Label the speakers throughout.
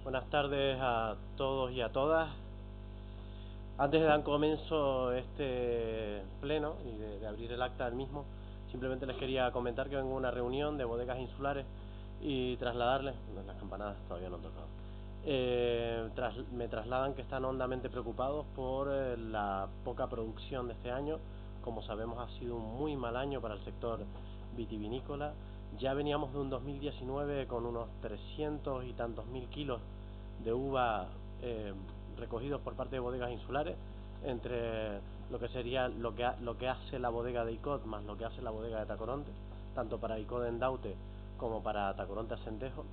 Speaker 1: Buenas tardes a todos y a todas. Antes de dar comienzo este pleno y de abrir el acta del mismo, simplemente les quería comentar que vengo a una reunión de bodegas insulares y trasladarles, las campanadas todavía no han tocado, me trasladan que están hondamente preocupados por la poca producción de este año. Como sabemos, ha sido un muy mal año para el sector vitivinícola. Ya veníamos de un 2019 con unos 300 y tantos mil kilos de uva recogidos por parte de bodegas insulares, entre lo que sería lo que hace la bodega de Icod más lo que hace la bodega de Tacoronte, tanto para Icod en Daute como para Tacoronte Acentejo,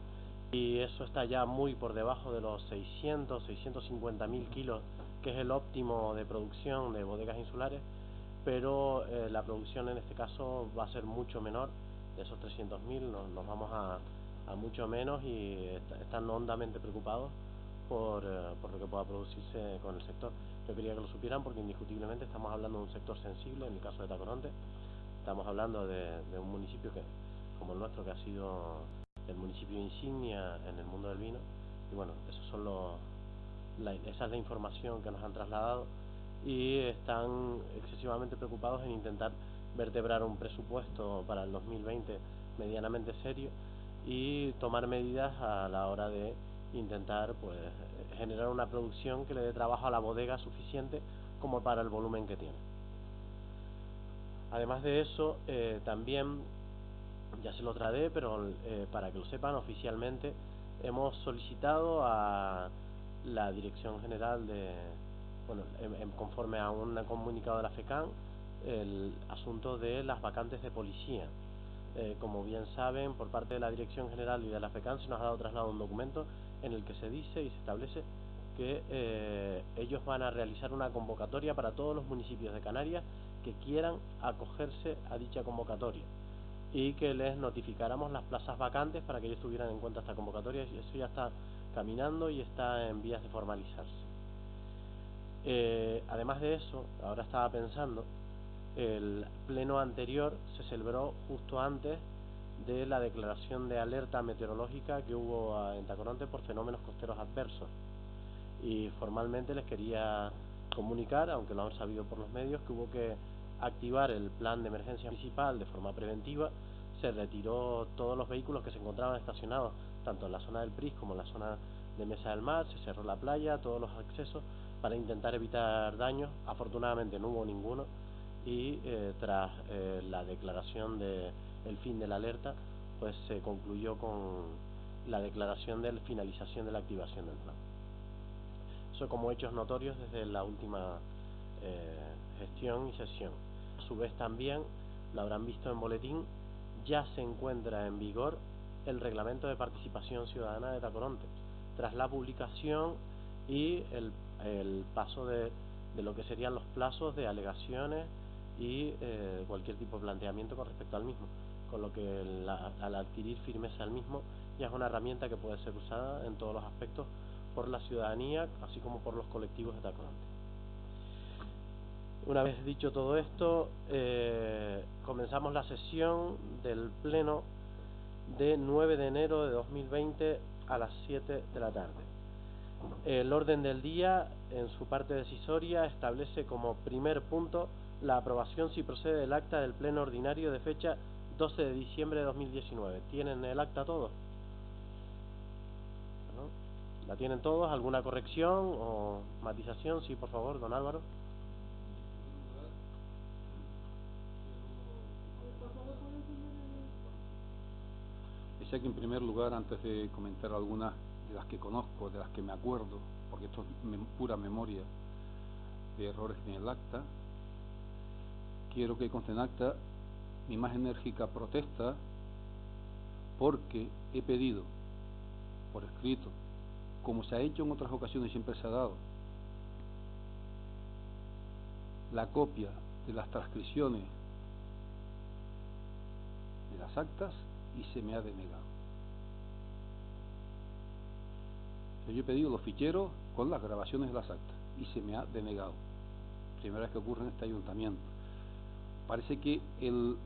Speaker 1: y eso está ya muy por debajo de los 650 mil kilos, que es el óptimo de producción de bodegas insulares, pero la producción en este caso va a ser mucho menor. De esos 300.000 nos vamos a mucho menos, y están hondamente preocupados por lo que pueda producirse con el sector. Yo quería que lo supieran porque indiscutiblemente estamos hablando de un sector sensible. En el caso de Tacoronte estamos hablando de un municipio que, como el nuestro, que ha sido el municipio insignia en el mundo del vino, y bueno, esa es la información que nos han trasladado, y están excesivamente preocupados en intentar vertebrar un presupuesto para el 2020 medianamente serio y tomar medidas a la hora de intentar generar una producción que le dé trabajo a la bodega suficiente como para el volumen que tiene. Además de eso, también, ya se lo trae, pero para que lo sepan, oficialmente hemos solicitado a la Dirección General conforme a un comunicado de la FECAN, el asunto de las vacantes de policía. Como bien saben, por parte de la Dirección General y de la FECAN se nos ha dado traslado un documento en el que se dice y se establece que ellos van a realizar una convocatoria para todos los municipios de Canarias que quieran acogerse a dicha convocatoria, y que les notificáramos las plazas vacantes para que ellos tuvieran en cuenta esta convocatoria. Y eso ya está caminando y está en vías de formalizarse. Además de eso, ahora estaba pensando, el pleno anterior se celebró justo antes de la declaración de alerta meteorológica que hubo en Tacoronte por fenómenos costeros adversos, y formalmente les quería comunicar, aunque lo han sabido por los medios, que hubo que activar el plan de emergencia municipal de forma preventiva. Se retiró todos los vehículos que se encontraban estacionados tanto en la zona del Pris como en la zona de Mesa del Mar, se cerró la playa, todos los accesos, para intentar evitar daños. Afortunadamente no hubo ninguno, y tras la declaración del fin de la alerta, pues se concluyó con la declaración de la finalización de la activación del plan. Eso como hechos notorios desde la última gestión y sesión. A su vez también, lo habrán visto en boletín, ya se encuentra en vigor el reglamento de participación ciudadana de Tacoronte, tras la publicación y el paso de lo que serían los plazos de alegaciones y cualquier tipo de planteamiento con respecto al mismo, con lo que al adquirir firmeza al mismo, ya es una herramienta que puede ser usada en todos los aspectos por la ciudadanía, así como por los colectivos de Tacoronte. Una vez dicho todo esto, comenzamos la sesión del pleno de 9 de enero de 2020 a las 7 de la tarde. El orden del día, en su parte decisoria, establece como primer punto la aprobación, si procede, del acta del pleno ordinario de fecha 12 de diciembre de 2019. ¿Tienen el acta todos? ¿No? ¿La tienen todos? ¿Alguna corrección o matización? Sí, por favor, don Álvaro.
Speaker 2: Decía que en primer lugar, antes de comentar algunas de las que conozco, de las que me acuerdo, porque esto es pura memoria de errores en el acta, quiero que conste en acta mi más enérgica protesta, porque he pedido por escrito, como se ha hecho en otras ocasiones, siempre se ha dado, la copia de las transcripciones de las actas y se me ha denegado. Yo he pedido los ficheros con las grabaciones de las actas y se me ha denegado. Primera vez que ocurre en este ayuntamiento. Parece que el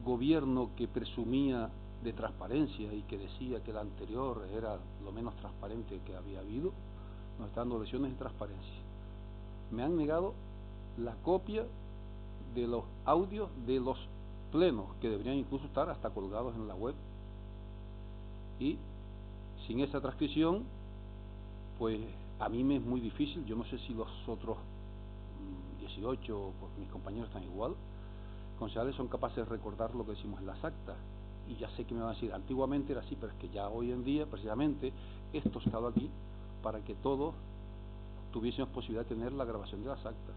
Speaker 2: gobierno que presumía de transparencia y que decía que la anterior era lo menos transparente que había habido, nos está dando lecciones de transparencia. Me han negado la copia de los audios de los plenos, que deberían incluso estar hasta colgados en la web, y sin esa transcripción, pues a mí me es muy difícil. Yo no sé si los otros 18, pues mis compañeros están igual, concejales, son capaces de recordar lo que decimos en las actas. Y ya sé que me van a decir, antiguamente era así, pero es que ya hoy en día, precisamente, esto ha estado aquí para que todos tuviésemos posibilidad de tener la grabación de las actas.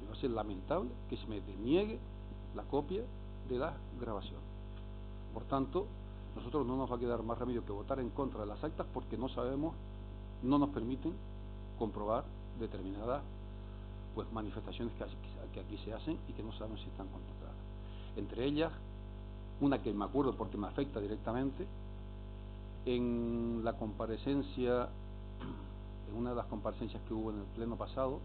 Speaker 2: Me va a ser lamentable que se me deniegue la copia de la grabación. Por tanto, nosotros no nos va a quedar más remedio que votar en contra de las actas, porque no sabemos, no nos permiten comprobar determinadas pues manifestaciones que aquí se hacen y que no sabemos si están controladas. Entre ellas, una que me acuerdo porque me afecta directamente, en la comparecencia, en una de las comparecencias que hubo en el pleno pasado,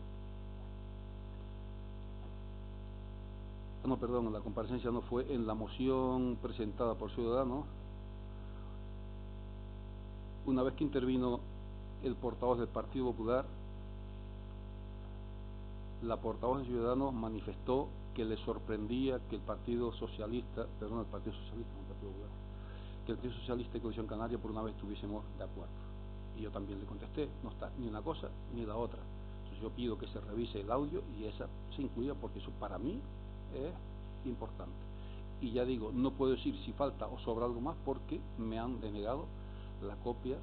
Speaker 2: no, perdón, en la comparecencia no, fue en la moción presentada por Ciudadanos, una vez que intervino el portavoz del Partido Popular, la portavoz de Ciudadanos manifestó que le sorprendía que el Partido Socialista, perdón, el Partido Socialista, no el Partido Popular, que el Partido Socialista y Coalición Canaria por una vez estuviésemos de acuerdo. Y yo también le contesté, no está ni una cosa ni la otra. Entonces yo pido que se revise el audio y esa se incluya, porque eso para mí es importante. Y ya digo, no puedo decir si falta o sobra algo más, porque me han denegado la copia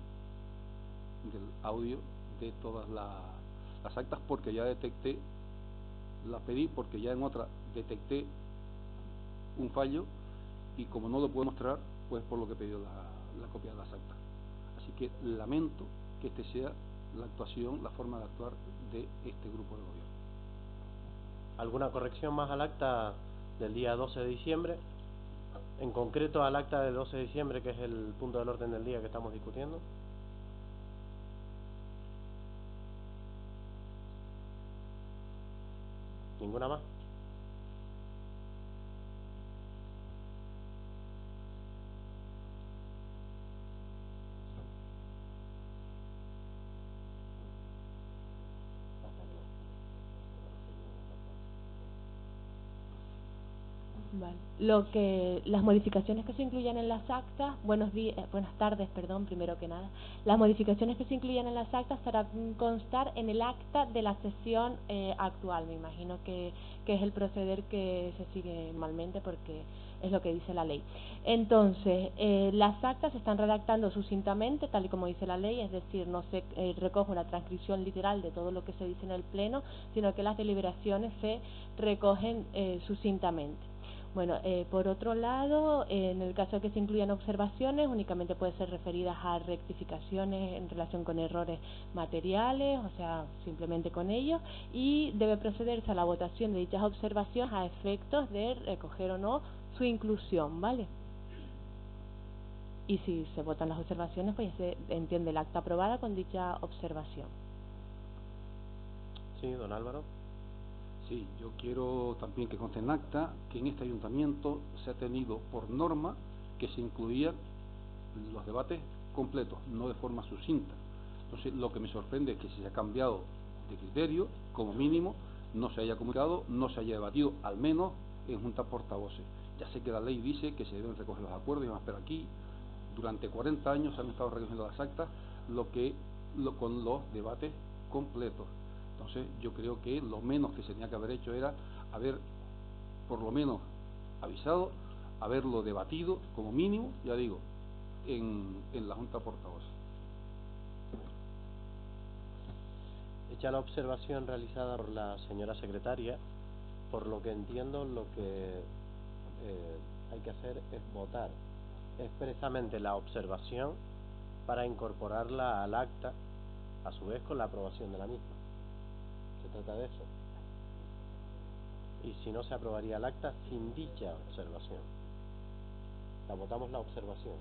Speaker 2: del audio de todas las actas, porque ya detecté, la pedí porque ya en otra detecté un fallo, y como no lo puedo mostrar, pues por lo que he pedido la copia de las actas. Así que lamento que este sea la actuación, la forma de actuar de este grupo de gobierno.
Speaker 1: ¿Alguna corrección más al acta del día 12 de diciembre? En concreto al acta del 12 de diciembre, que es el punto del orden del día que estamos discutiendo. ¿Ninguna más?
Speaker 3: Vale. Las modificaciones que se incluyan en las actas, buenas tardes, perdón, primero que nada. Las modificaciones que se incluyan en las actas serán constar en el acta de la sesión actual. Me imagino que es el proceder que se sigue normalmente, porque es lo que dice la ley. Entonces, las actas se están redactando sucintamente, tal y como dice la ley, es decir, no se recoge una transcripción literal de todo lo que se dice en el pleno, sino que las deliberaciones se recogen sucintamente. Bueno, por otro lado, en el caso de que se incluyan observaciones, únicamente pueden ser referidas a rectificaciones en relación con errores materiales, o sea, simplemente con ellos, y debe procederse a la votación de dichas observaciones a efectos de recoger o no su inclusión, ¿vale? Y si se votan las observaciones, pues ya se entiende el acta aprobada con dicha observación.
Speaker 1: Sí, don Álvaro.
Speaker 2: Sí, yo quiero también que conste en acta que en este ayuntamiento se ha tenido por norma que se incluían los debates completos, no de forma sucinta. Entonces, lo que me sorprende es que se haya cambiado de criterio, como mínimo, no se haya comunicado, no se haya debatido, al menos en junta portavoces. Ya sé que la ley dice que se deben recoger los acuerdos y demás, pero aquí durante 40 años se han estado recogiendo las actas con los debates completos. Entonces yo creo que lo menos que se tenía que haber hecho era haber por lo menos avisado, haberlo debatido como mínimo, ya digo, en la junta portavoz.
Speaker 1: Hecha la observación realizada por la señora secretaria, por lo que entiendo, lo que hay que hacer es votar expresamente la observación para incorporarla al acta, a su vez con la aprobación de la misma. Se trata de eso. Y si no, se aprobaría el acta sin dicha observación. La votamos la observación.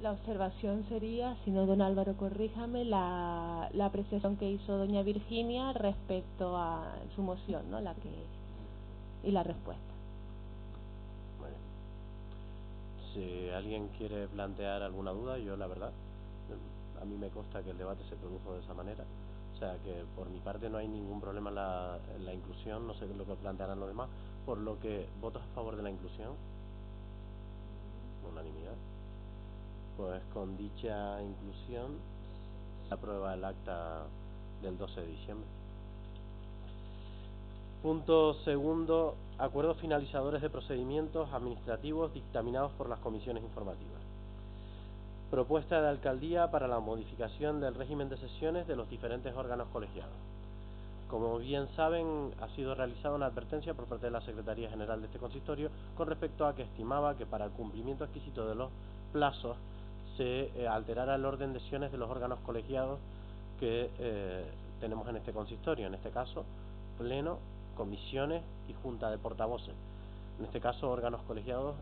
Speaker 3: La observación sería, si no, don Álvaro, corríjame, la apreciación que hizo doña Virginia respecto a su moción, ¿no? Y la respuesta.
Speaker 1: Muy bien. Si alguien quiere plantear alguna duda, yo la verdad, a mí me consta que el debate se produjo de esa manera. O sea que por mi parte no hay ningún problema en la inclusión, no sé lo que plantearán los demás, por lo que votos a favor de la inclusión, unanimidad. Pues con dicha inclusión se aprueba el acta del 12 de diciembre. Punto segundo, acuerdos finalizadores de procedimientos administrativos dictaminados por las comisiones informativas. Propuesta de alcaldía para la modificación del régimen de sesiones de los diferentes órganos colegiados. Como bien saben, ha sido realizada una advertencia por parte de la Secretaría General de este consistorio con respecto a que estimaba que para el cumplimiento exquisito de los plazos se alterara el orden de sesiones de los órganos colegiados que tenemos en este consistorio, en este caso, pleno, comisiones y junta de portavoces. En este caso, órganos colegiados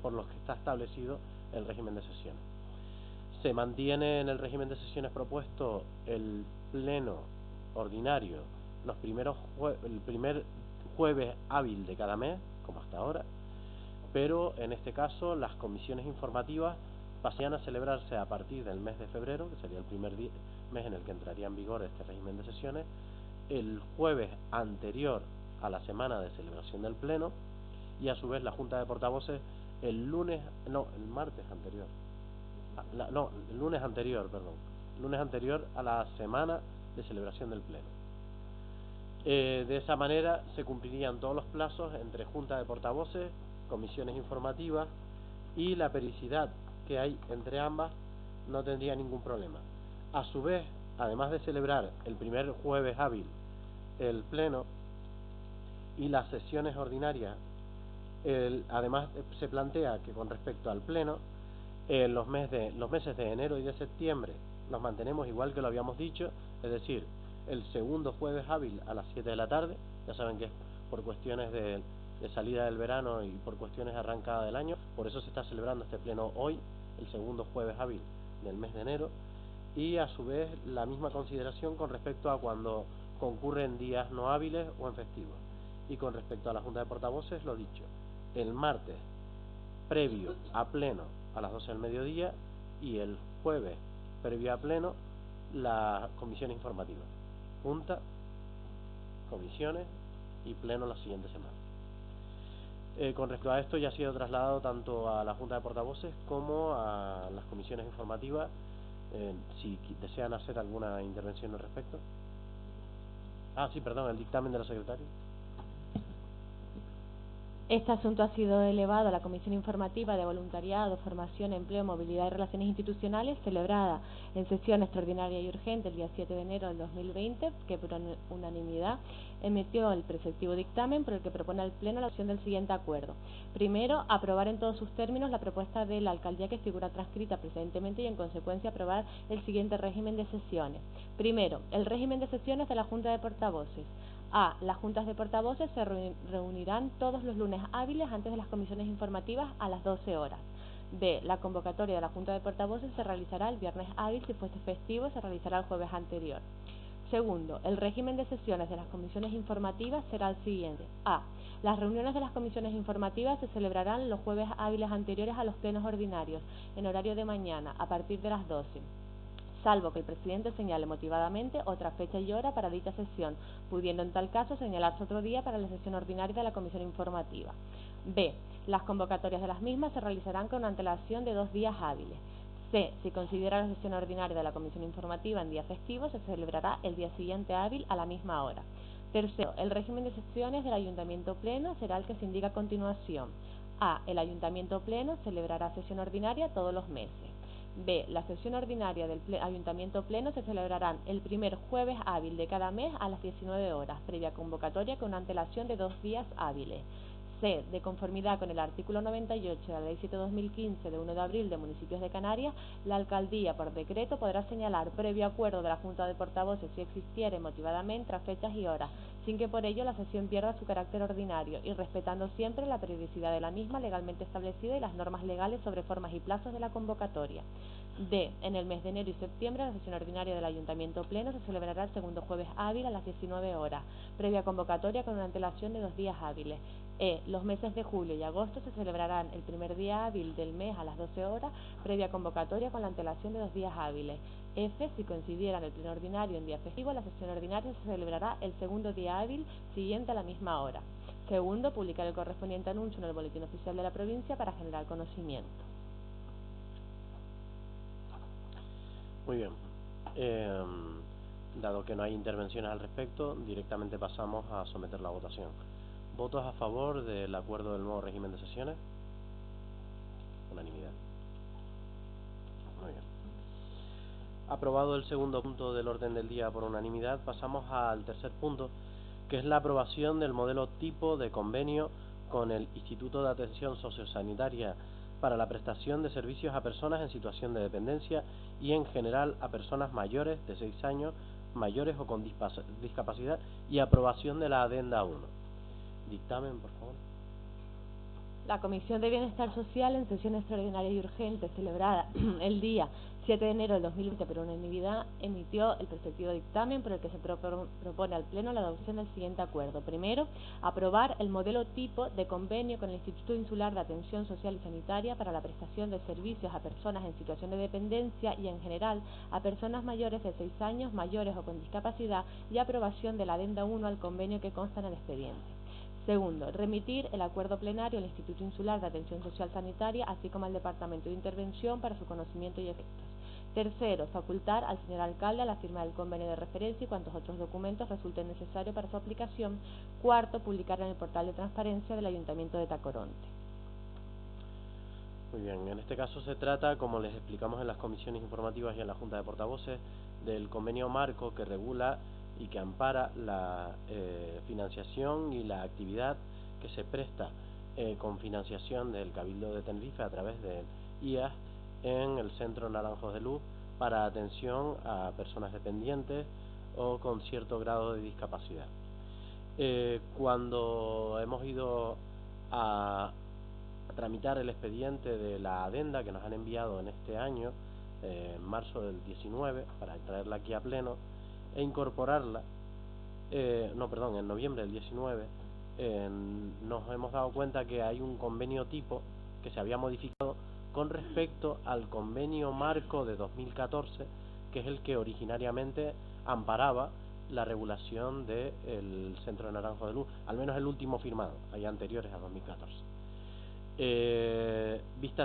Speaker 1: por los que está establecido el régimen de sesiones. Se mantiene en el régimen de sesiones propuesto el pleno ordinario el primer jueves hábil de cada mes, como hasta ahora, pero en este caso las comisiones informativas pasarían a celebrarse a partir del mes de febrero, que sería el primer mes en el que entraría en vigor este régimen de sesiones, el jueves anterior a la semana de celebración del pleno, y a su vez la Junta de Portavoces el martes anterior, el lunes anterior a la semana de celebración del pleno. De esa manera se cumplirían todos los plazos entre Junta de Portavoces, comisiones informativas, y la periodicidad que hay entre ambas no tendría ningún problema. A su vez, además de celebrar el primer jueves hábil el pleno y las sesiones ordinarias, además se plantea que con respecto al pleno, los meses de enero y de septiembre los mantenemos igual que lo habíamos dicho, es decir, el segundo jueves hábil a las 7 de la tarde, ya saben que es por cuestiones de salida del verano y por cuestiones de arrancada del año, por eso se está celebrando este pleno hoy, el segundo jueves hábil del mes de enero, y a su vez la misma consideración con respecto a cuando concurren días no hábiles o en festivos. Y con respecto a la Junta de Portavoces, lo dicho, el martes previo a pleno a las 12 del mediodía y el jueves previo a pleno las comisiones informativas, junta, comisiones y pleno la siguiente semana. Con respecto a esto ya ha sido trasladado tanto a la Junta de Portavoces como a las comisiones informativas, si desean hacer alguna intervención al respecto. Sí, perdón, el dictamen de la secretaria.
Speaker 3: Este asunto ha sido elevado a la Comisión Informativa de Voluntariado, Formación, Empleo, Movilidad y Relaciones Institucionales, celebrada en sesión extraordinaria y urgente el día 7 de enero del 2020, que por unanimidad emitió el preceptivo dictamen por el que propone al Pleno la adopción del siguiente acuerdo. Primero, aprobar en todos sus términos la propuesta de la alcaldía que figura transcrita precedentemente y en consecuencia aprobar el siguiente régimen de sesiones. Primero, el régimen de sesiones de la Junta de Portavoces. Las juntas de portavoces se reunirán todos los lunes hábiles antes de las comisiones informativas a las 12 horas. B. La convocatoria de la Junta de Portavoces se realizará el viernes hábil, si fuese festivo se realizará el jueves anterior. Segundo, el régimen de sesiones de las comisiones informativas será el siguiente. Las reuniones de las comisiones informativas se celebrarán los jueves hábiles anteriores a los plenos ordinarios, en horario de mañana, a partir de las 12. Salvo que el presidente señale motivadamente otra fecha y hora para dicha sesión, pudiendo en tal caso señalarse otro día para la sesión ordinaria de la comisión informativa. B. Las convocatorias de las mismas se realizarán con antelación de 2 días hábiles. C. Si considera la sesión ordinaria de la comisión informativa en día festivo, se celebrará el día siguiente hábil a la misma hora. Tercero, el régimen de sesiones del Ayuntamiento Pleno será el que se indica a continuación. El Ayuntamiento Pleno celebrará sesión ordinaria todos los meses. B. La sesión ordinaria del Ayuntamiento Pleno se celebrarán el primer jueves hábil de cada mes a las 19 horas, previa convocatoria con una antelación de 2 días hábiles. C. De conformidad con el artículo 98 de la Ley 7/2015 de 1 de abril de Municipios de Canarias, la Alcaldía, por decreto, podrá señalar, previo acuerdo de la Junta de Portavoces, si existiere motivadamente, las fechas y horas, sin que por ello la sesión pierda su carácter ordinario y respetando siempre la periodicidad de la misma legalmente establecida y las normas legales sobre formas y plazos de la convocatoria. D. En el mes de enero y septiembre, la sesión ordinaria del Ayuntamiento Pleno se celebrará el segundo jueves hábil a las 19 horas, previa convocatoria con una antelación de 2 días hábiles. Los meses de julio y agosto se celebrarán el primer día hábil del mes a las 12 horas, previa convocatoria con la antelación de 2 días hábiles. F. Si coincidieran el pleno ordinario en día festivo, la sesión ordinaria se celebrará el segundo día hábil siguiente a la misma hora. Segundo, publicar el correspondiente anuncio en el Boletín Oficial de la provincia para generar conocimiento.
Speaker 1: Muy bien. Dado que no hay intervenciones al respecto, directamente pasamos a someter la votación. ¿Votos a favor del acuerdo del nuevo régimen de sesiones? Unanimidad. Muy bien. Aprobado el segundo punto del orden del día por unanimidad, pasamos al tercer punto, que es la aprobación del modelo tipo de convenio con el Instituto de Atención Sociosanitaria para la prestación de servicios a personas en situación de dependencia y en general a personas mayores de 6 años, mayores o con discapacidad, y aprobación de la adenda 1. Dictamen, por favor.
Speaker 3: La Comisión de Bienestar Social, en sesión extraordinaria y urgente celebrada el día 7 de enero del 2020 por unanimidad, emitió el respectivo dictamen por el que se propone al Pleno la adopción del siguiente acuerdo. Primero, aprobar el modelo tipo de convenio con el Instituto Insular de Atención Social y Sanitaria para la prestación de servicios a personas en situación de dependencia y, en general, a personas mayores de 6 años, mayores o con discapacidad, y aprobación de la adenda 1 al convenio que consta en el expediente. Segundo, remitir el acuerdo plenario al Instituto Insular de Atención Social Sanitaria, así como al Departamento de Intervención para su conocimiento y efectos. Tercero, facultar al señor alcalde a la firma del convenio de referencia y cuantos otros documentos resulten necesarios para su aplicación. Cuarto, publicar en el portal de transparencia del Ayuntamiento de Tacoronte.
Speaker 1: Muy bien, en este caso se trata, como les explicamos en las comisiones informativas y en la Junta de Portavoces, del convenio marco que regula y que ampara la financiación y la actividad que se presta con financiación del Cabildo de Tenerife a través del IAS en el Centro Naranjos de Luz para atención a personas dependientes o con cierto grado de discapacidad. Cuando hemos ido a tramitar el expediente de la adenda que nos han enviado en este año, en marzo del 19, para traerla aquí a pleno e incorporarla, en noviembre del 19, nos hemos dado cuenta que hay un convenio tipo que se había modificado con respecto al convenio marco de 2014, que es el que originariamente amparaba la regulación del Centro de Naranjo de Luz, al menos el último firmado, hay anteriores a 2014. Vista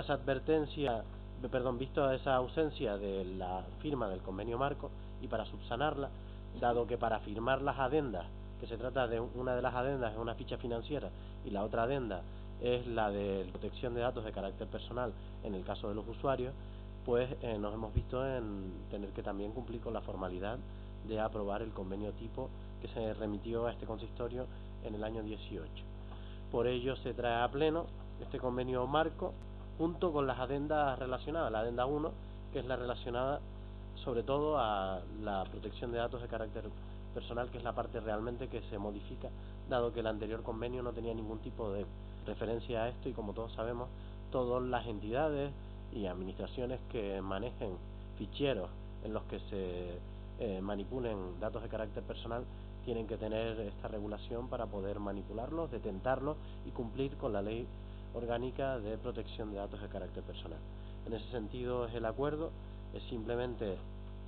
Speaker 1: esa ausencia de la firma del convenio marco, y para subsanarla, dado que para firmar las adendas, que se trata de una de las adendas es una ficha financiera y la otra adenda es la de protección de datos de carácter personal en el caso de los usuarios, pues nos hemos visto en tener que también cumplir con la formalidad de aprobar el convenio tipo que se remitió a este consistorio en el año 18. Por ello se trae a pleno este convenio marco junto con las adendas relacionadas, la adenda 1, que es la relacionada sobre todo a la protección de datos de carácter personal, que es la parte realmente que se modifica, dado que el anterior convenio no tenía ningún tipo de referencia a esto, y como todos sabemos, todas las entidades y administraciones que manejen ficheros en los que se manipulen datos de carácter personal tienen que tener esta regulación para poder manipularlos, detentarlos y cumplir con la ley orgánica de protección de datos de carácter personal. En ese sentido es el acuerdo, es simplemente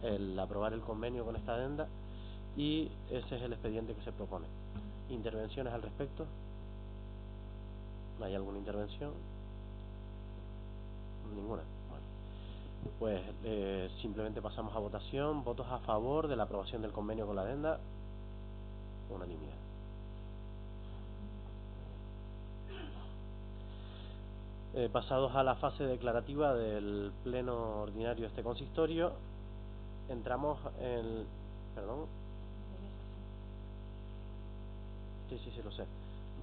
Speaker 1: el aprobar el convenio con esta adenda, y ese es el expediente que se propone. ¿Intervenciones al respecto? ¿Hay alguna intervención? Ninguna. Bueno, pues simplemente pasamos a votación. ¿Votos a favor de la aprobación del convenio con la adenda? Unanimidad. Pasados a la fase declarativa del pleno ordinario de este consistorio, entramos en... ¿Perdón? Sí, lo sé.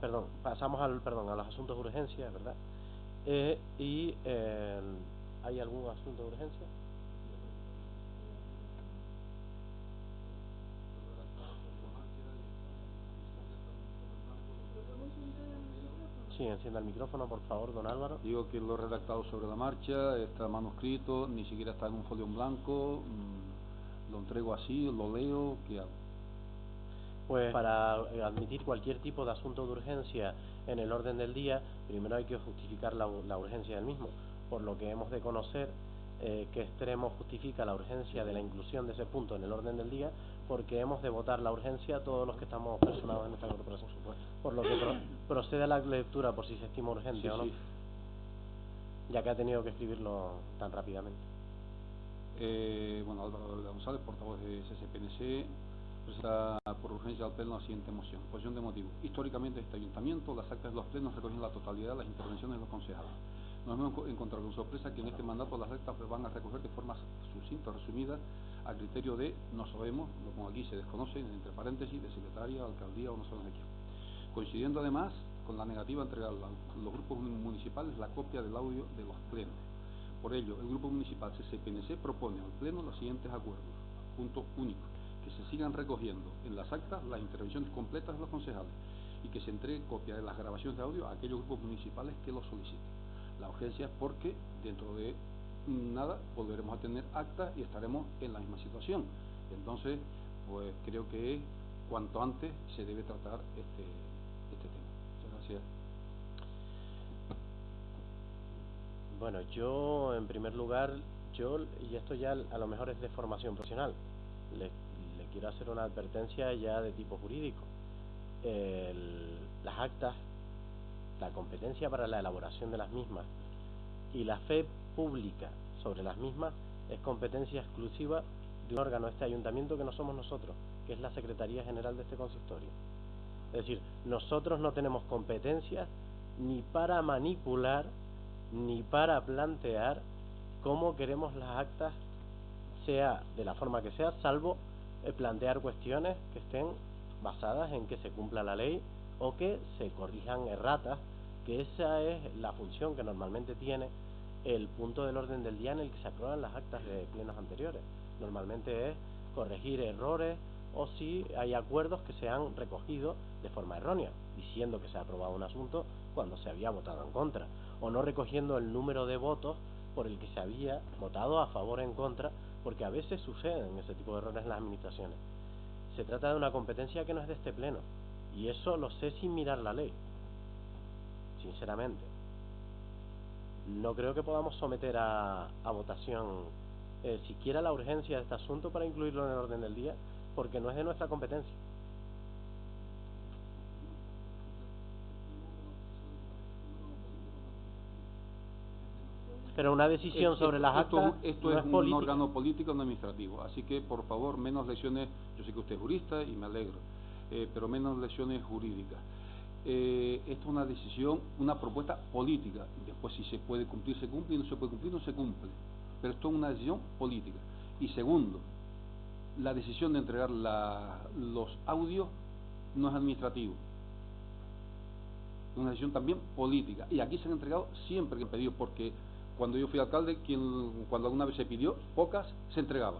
Speaker 1: Perdón, pasamos a los asuntos de urgencia, ¿verdad? ¿Hay algún asunto de urgencia? Sí, encienda el micrófono, por favor, don Álvaro.
Speaker 2: Digo que lo he redactado sobre la marcha, está manuscrito, ni siquiera está en un folio en blanco, lo entrego así, lo leo, ¿qué hago?
Speaker 1: Pues para admitir cualquier tipo de asunto de urgencia en el orden del día, primero hay que justificar la urgencia del mismo, por lo que hemos de conocer qué extremo justifica la urgencia de la inclusión de ese punto en el orden del día, porque hemos de votar la urgencia a todos los que estamos personados en esta corporación. Por lo que procede a la lectura por si se estima urgente o no, ya que ha tenido que escribirlo tan rápidamente.
Speaker 2: Bueno, Álvaro González, portavoz de CCPNC, presenta por urgencia al Pleno la siguiente moción. Posición de motivo. Históricamente, este ayuntamiento, las actas de los plenos recogen la totalidad de las intervenciones de los concejales. Nos hemos encontrado con sorpresa que en este mandato las actas van a recoger de forma sucinta, resumida, a criterio de, no sabemos, lo pongo aquí, se desconoce, entre paréntesis, de secretaria, alcaldía o no sabemos de quién. Coincidiendo además con la negativa a entregar a los grupos municipales la copia del audio de los plenos. Por ello, el Grupo Municipal CCPNC propone al Pleno los siguientes acuerdos. Punto único, que se sigan recogiendo en las actas las intervenciones completas de los concejales y que se entregue copia de las grabaciones de audio a aquellos grupos municipales que lo soliciten. La urgencia es porque dentro de nada volveremos a tener actas y estaremos en la misma situación. Entonces, pues creo que cuanto antes se debe tratar este tema. Muchas gracias.
Speaker 1: Bueno, yo en primer lugar, y esto ya a lo mejor es de formación profesional, le quiero hacer una advertencia ya de tipo jurídico. Las actas, la competencia para la elaboración de las mismas y la fe pública sobre las mismas es competencia exclusiva de un órgano de este ayuntamiento que no somos nosotros, que es la Secretaría General de este consistorio. Es decir, nosotros no tenemos competencias ni para manipular ni para plantear cómo queremos las actas, sea de la forma que sea, salvo plantear cuestiones que estén basadas en que se cumpla la ley o que se corrijan erratas, que esa es la función que normalmente tiene el punto del orden del día en el que se aprueban las actas de plenos anteriores. Normalmente es corregir errores o si hay acuerdos que se han recogido de forma errónea, diciendo que se ha aprobado un asunto cuando se había votado en contra, o no recogiendo el número de votos por el que se había votado a favor o en contra, porque a veces suceden ese tipo de errores en las administraciones. Se trata de una competencia que no es de este pleno, y eso lo sé sin mirar la ley, sinceramente. No creo que podamos someter a votación siquiera la urgencia de este asunto para incluirlo en el orden del día, porque no es de nuestra competencia. Pero una decisión sobre las actas
Speaker 2: esto
Speaker 1: no
Speaker 2: es un
Speaker 1: política.
Speaker 2: órgano político, no administrativo. Así que, por favor, menos lecciones. Yo sé que usted es jurista y me alegro, pero menos lecciones jurídicas. Esto es una decisión, una propuesta política. Después, si se puede cumplir, se cumple, y no se puede cumplir, no se cumple. Pero esto es una decisión política. Y segundo, la decisión de entregar los audios no es administrativo. Es una decisión también política. Y aquí se han entregado siempre que han pedido, porque cuando yo fui alcalde, cuando alguna vez se pidió, pocas se entregaba.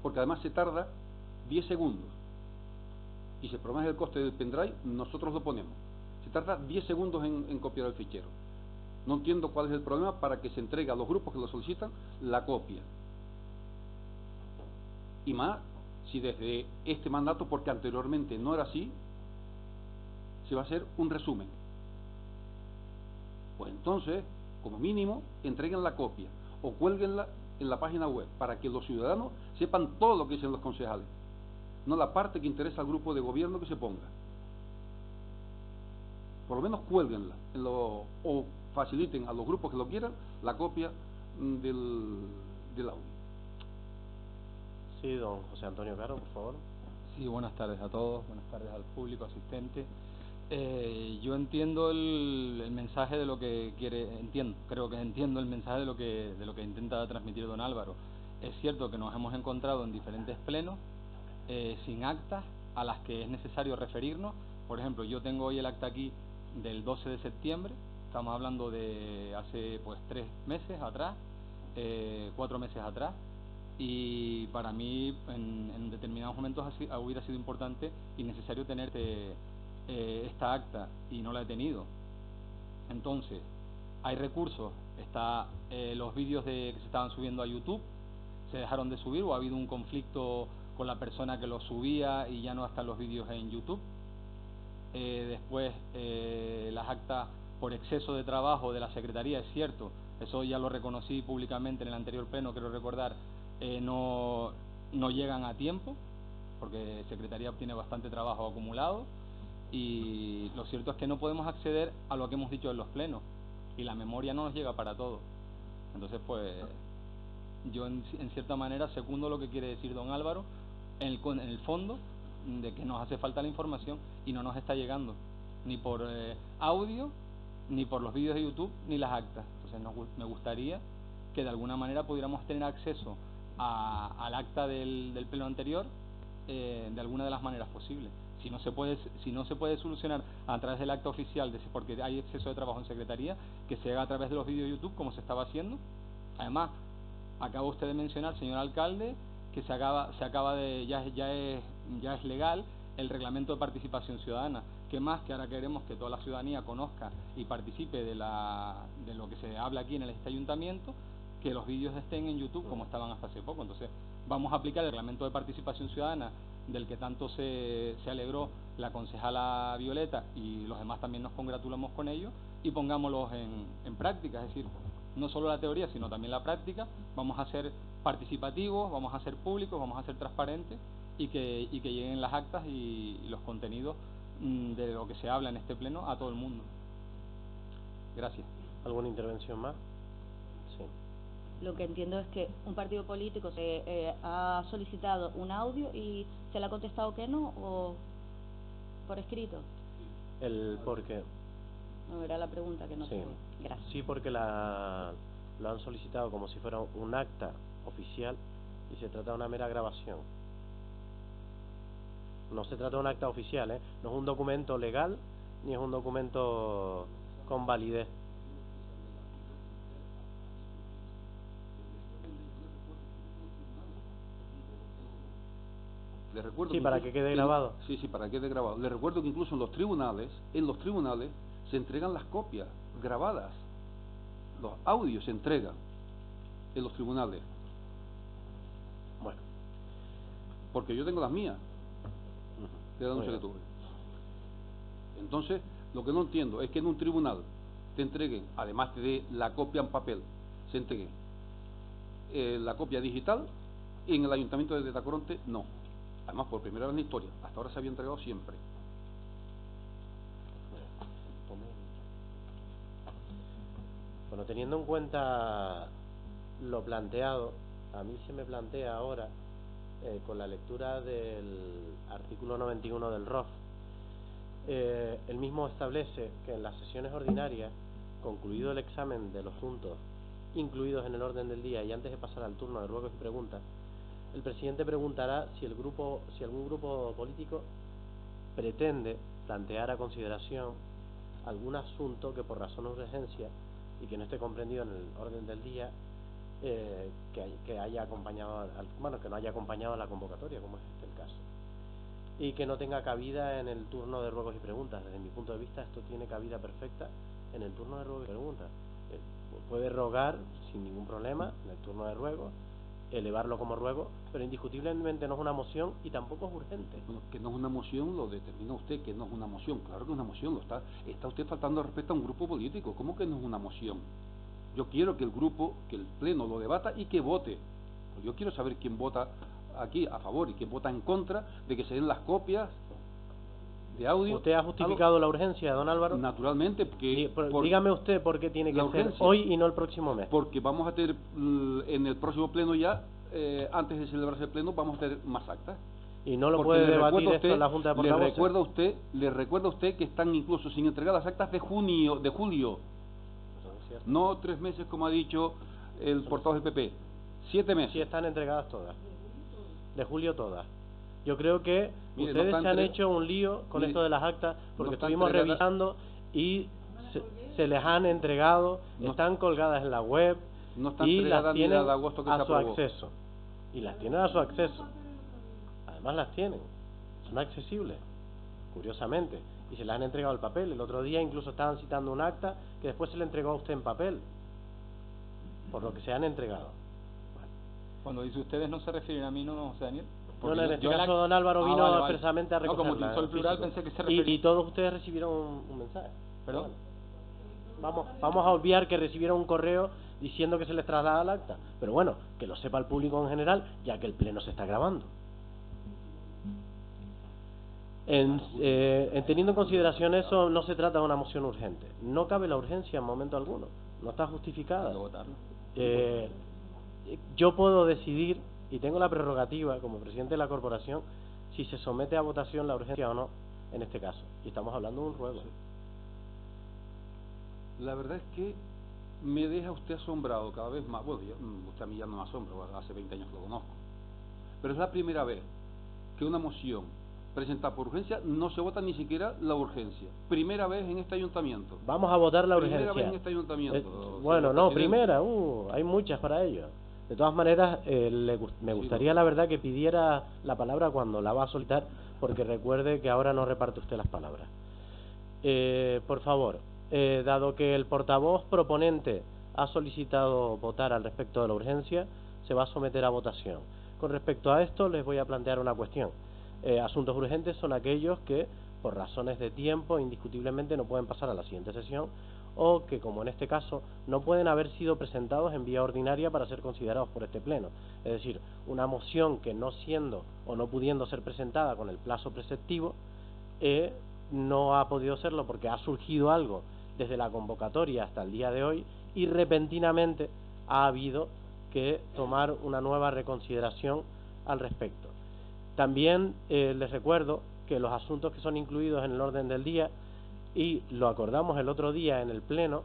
Speaker 2: Porque además se tarda 10 segundos. Y se promete el coste del pendrive, nosotros lo ponemos. Se tarda 10 segundos en copiar el fichero. No entiendo cuál es el problema para que se entregue a los grupos que lo solicitan la copia. Y más, si desde este mandato, porque anteriormente no era así, se va a hacer un resumen. Pues entonces, como mínimo, entreguen la copia o cuélguenla en la página web para que los ciudadanos sepan todo lo que dicen los concejales, no la parte que interesa al grupo de gobierno que se ponga. Por lo menos cuélguenla o faciliten a los grupos que lo quieran la copia del audio.
Speaker 1: Sí, don José Antonio Caro, por favor.
Speaker 4: Sí, buenas tardes a todos, buenas tardes al público asistente. Yo entiendo el mensaje de lo que creo que entiendo el mensaje de lo que intenta transmitir don Álvaro. Es cierto que nos hemos encontrado en diferentes plenos sin actas a las que es necesario referirnos. Por ejemplo, yo tengo hoy el acta aquí del 12 de septiembre, estamos hablando de hace pues 3 meses atrás, 4 meses atrás, y para mí en determinados momentos hubiera sido importante y necesario tener esta acta y no la he tenido. Entonces, hay recursos, los vídeos que se estaban subiendo a YouTube se dejaron de subir o ha habido un conflicto con la persona que lo subía y ya no están los vídeos en YouTube. Después, las actas por exceso de trabajo de la Secretaría, es cierto, eso ya lo reconocí públicamente en el anterior pleno, quiero recordar, no llegan a tiempo, porque Secretaría tiene bastante trabajo acumulado, y lo cierto es que no podemos acceder a lo que hemos dicho en los plenos, y la memoria no nos llega para todo. Entonces, pues, yo en cierta manera secundo lo que quiere decir don Álvaro, en el fondo, de que nos hace falta la información y no nos está llegando, ni por audio, ni por los vídeos de YouTube, ni las actas. Entonces me gustaría que de alguna manera pudiéramos tener acceso al acta del pleno anterior, de alguna de las maneras posibles. Si no se puede solucionar a través del acta oficial, porque hay exceso de trabajo en Secretaría, que se haga a través de los vídeos de YouTube, como se estaba haciendo. Además, acaba usted de mencionar, señor alcalde, que ya es legal el reglamento de participación ciudadana. ¿Qué más? Que ahora queremos que toda la ciudadanía conozca y participe de lo que se habla aquí en este ayuntamiento, que los vídeos estén en YouTube como estaban hasta hace poco. Entonces, vamos a aplicar el reglamento de participación ciudadana del que tanto se alegró la concejala Violeta, y los demás también nos congratulamos con ello, y pongámoslos en práctica, es decir, no solo la teoría sino también la práctica. Vamos a ser participativos, vamos a ser públicos, vamos a ser transparentes, y que lleguen las actas y los contenidos de lo que se habla en este pleno a todo el mundo. Gracias.
Speaker 1: ¿Alguna intervención más? Sí.
Speaker 5: Lo que entiendo es que un partido político se ha solicitado un audio y se le ha contestado que no, o por escrito.
Speaker 1: ¿El por qué?
Speaker 5: No, era la pregunta que no sé. Gracias.
Speaker 1: Sí, porque lo han solicitado como si fuera un acta oficial y se trata de una mera grabación. No se trata de un acta oficial, no es un documento legal ni es un documento con validez.
Speaker 2: Le recuerdo
Speaker 1: sí, para que quede grabado.
Speaker 2: Sí, para que quede grabado. Le recuerdo que incluso en los tribunales se entregan las copias grabadas. Los audios se entregan en los tribunales.
Speaker 1: Bueno.
Speaker 2: Porque yo tengo las mías, de la denuncia que tuve. Entonces, lo que no entiendo es que en un tribunal te entreguen, además de la copia en papel, se entregue la copia digital, y en el Ayuntamiento de Tacoronte no. Además, por primera vez en la historia, hasta ahora se había entregado siempre.
Speaker 1: Bueno, teniendo en cuenta lo planteado, a mí se me plantea ahora, con la lectura del artículo 91 del ROF, el mismo establece que en las sesiones ordinarias, concluido el examen de los puntos incluidos en el orden del día y antes de pasar al turno de ruegos y preguntas, el presidente preguntará si algún grupo político pretende plantear a consideración algún asunto que por razón de urgencia y que no esté comprendido en el orden del día, que haya acompañado que no haya acompañado a la convocatoria, como es el caso, y que no tenga cabida en el turno de ruegos y preguntas. Desde mi punto de vista, esto tiene cabida perfecta en el turno de ruegos y preguntas. Puede rogar sin ningún problema en el turno de ruegos, elevarlo como ruego, pero indiscutiblemente no es una moción y tampoco es urgente.
Speaker 2: Bueno, que no es una moción lo determina usted, que no es una moción. Claro que es una moción, está usted faltando respeto a un grupo político. ¿Cómo que no es una moción? Yo quiero que el pleno lo debata y que vote. Pues yo quiero saber quién vota aquí a favor y quién vota en contra de que se den las copias de audio.
Speaker 1: ¿Usted ha justificado la urgencia, don Álvaro?
Speaker 2: Naturalmente, porque...
Speaker 1: dígame usted por qué tiene que ser hoy y no el próximo mes.
Speaker 2: Porque vamos a tener en el próximo pleno ya, antes de celebrarse el pleno, vamos a tener más actas.
Speaker 1: Y no lo puede debatir esto en la Junta de Portavoces.
Speaker 2: Le recuerda a usted que están incluso sin entregar las actas de julio. No 3 meses, como ha dicho el portavoz del PP. 7 meses.
Speaker 1: Sí, están entregadas todas. De julio todas. Yo creo que ustedes se han hecho un lío con esto de las actas, porque estuvimos revisando y se les han entregado, están colgadas en la web y las tienen a su acceso. Y las tienen a su acceso. Además las tienen. Son accesibles, curiosamente. Y se las han entregado el papel. El otro día incluso estaban citando un acta que después se le entregó a usted en papel, por lo que se han entregado.
Speaker 4: Cuando dice ustedes, ¿no se refieren a mí, no, José Daniel?
Speaker 1: No, en este
Speaker 4: yo
Speaker 1: caso don Álvaro vino
Speaker 4: vale.
Speaker 1: expresamente a
Speaker 4: No, como
Speaker 1: recogerla.
Speaker 4: utilizó el plural,
Speaker 1: físico.
Speaker 4: pensé que se refería...
Speaker 1: Y todos ustedes recibieron un mensaje.
Speaker 4: ¿Perdón?
Speaker 1: Vamos a obviar que recibieron un correo diciendo que se les traslada al acta. Pero bueno, que lo sepa el público en general, ya que el pleno se está grabando. Teniendo en consideración eso, no se trata de una moción urgente. No cabe la urgencia en momento alguno. No está justificada. Yo puedo decidir, y tengo la prerrogativa como presidente de la corporación, si se somete a votación la urgencia o no en este caso. Y estamos hablando de un ruego.
Speaker 2: La verdad es que me deja usted asombrado cada vez más. Bueno, usted a mí ya no me asombra, hace 20 años que lo conozco. Pero es la primera vez que una moción presentada por urgencia no se vota ni siquiera la urgencia. Primera vez en este ayuntamiento.
Speaker 1: Vamos a votar la urgencia.
Speaker 2: Primera vez en este ayuntamiento.
Speaker 1: Bueno, no, primera, hay muchas para ello. De todas maneras, me gustaría la verdad que pidiera la palabra cuando la va a soltar, porque recuerde que ahora no reparte usted las palabras. Por favor, dado que el portavoz proponente ha solicitado votar al respecto de la urgencia, se va a someter a votación. Con respecto a esto, les voy a plantear una cuestión. Asuntos urgentes son aquellos que, por razones de tiempo, indiscutiblemente no pueden pasar a la siguiente sesión, o que, como en este caso, no pueden haber sido presentados en vía ordinaria para ser considerados por este pleno. Es decir, una moción que no siendo o no pudiendo ser presentada con el plazo preceptivo, no ha podido serlo porque ha surgido algo desde la convocatoria hasta el día de hoy y repentinamente ha habido que tomar una nueva reconsideración al respecto. También les recuerdo que los asuntos que son incluidos en el orden del día, y lo acordamos el otro día en el pleno,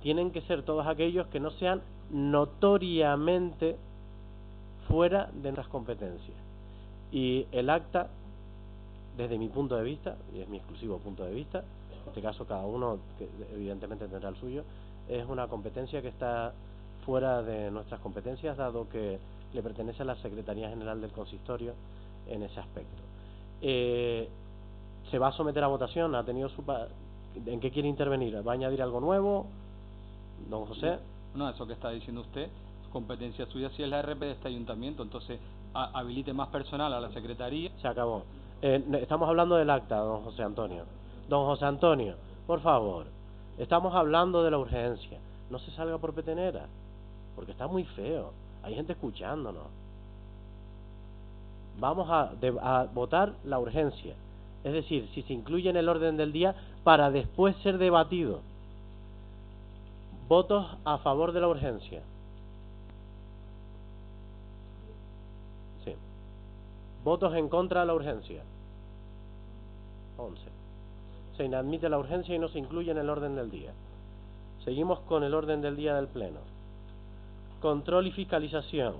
Speaker 1: tienen que ser todos aquellos que no sean notoriamente fuera de nuestras competencias. Y el acta, desde mi punto de vista, y es mi exclusivo punto de vista, en este caso cada uno que evidentemente tendrá el suyo, es una competencia que está fuera de nuestras competencias, dado que le pertenece a la Secretaría General del Consistorio en ese aspecto. Se va a someter a votación, ha tenido ¿en qué quiere intervenir? ¿Va a añadir algo nuevo, don José?
Speaker 4: No, eso que está diciendo usted, competencia suya si es la RP de este ayuntamiento, entonces habilite más personal a la Secretaría.
Speaker 1: Se acabó. Estamos hablando del acta, don José Antonio. Don José Antonio, por favor, estamos hablando de la urgencia. No se salga por petenera, porque está muy feo. Hay gente escuchándonos. Vamos a votar la urgencia. Es decir, si se incluye en el orden del día para después ser debatido. Votos a favor de la urgencia. Sí. Votos en contra de la urgencia. 11. Se inadmite la urgencia y no se incluye en el orden del día. Seguimos con el orden del día del Pleno. Control y fiscalización.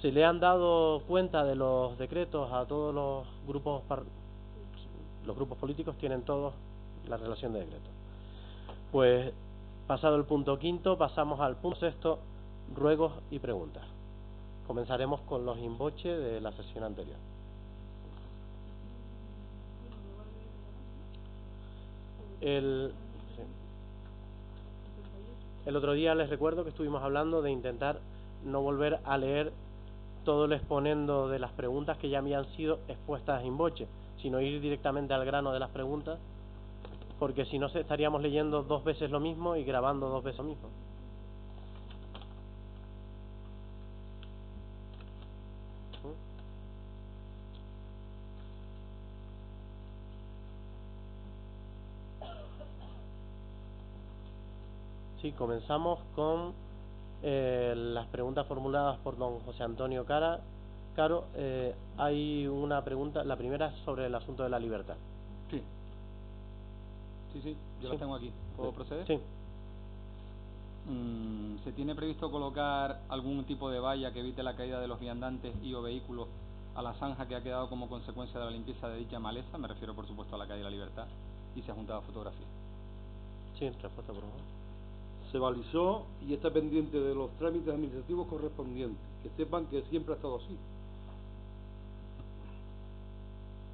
Speaker 1: Se le han dado cuenta de los decretos a todos los grupos políticos, tienen todos la relación de decretos. Pues, pasado el punto quinto, pasamos al punto sexto, ruegos y preguntas. Comenzaremos con los invoches de la sesión anterior. El otro día les recuerdo que estuvimos hablando de intentar no volver a leer todo el exponendo de las preguntas que ya habían sido expuestas in voce, sino ir directamente al grano de las preguntas, porque si no estaríamos leyendo dos veces lo mismo y grabando dos veces lo mismo. Sí, comenzamos con las preguntas formuladas por don José Antonio Caro. Hay una pregunta, la primera es sobre el asunto de la libertad.
Speaker 4: Sí. Sí, yo la tengo aquí. ¿Puedo proceder?
Speaker 1: Sí.
Speaker 4: ¿Se tiene previsto colocar algún tipo de valla que evite la caída de los viandantes y o vehículos a la zanja que ha quedado como consecuencia de la limpieza de dicha maleza? Me refiero, por supuesto, a la calle de la Libertad. Y se ha juntado fotografía.
Speaker 1: Sí, respuesta, por favor.
Speaker 6: Se balizó y está pendiente de los trámites administrativos correspondientes. Que sepan que siempre ha estado así.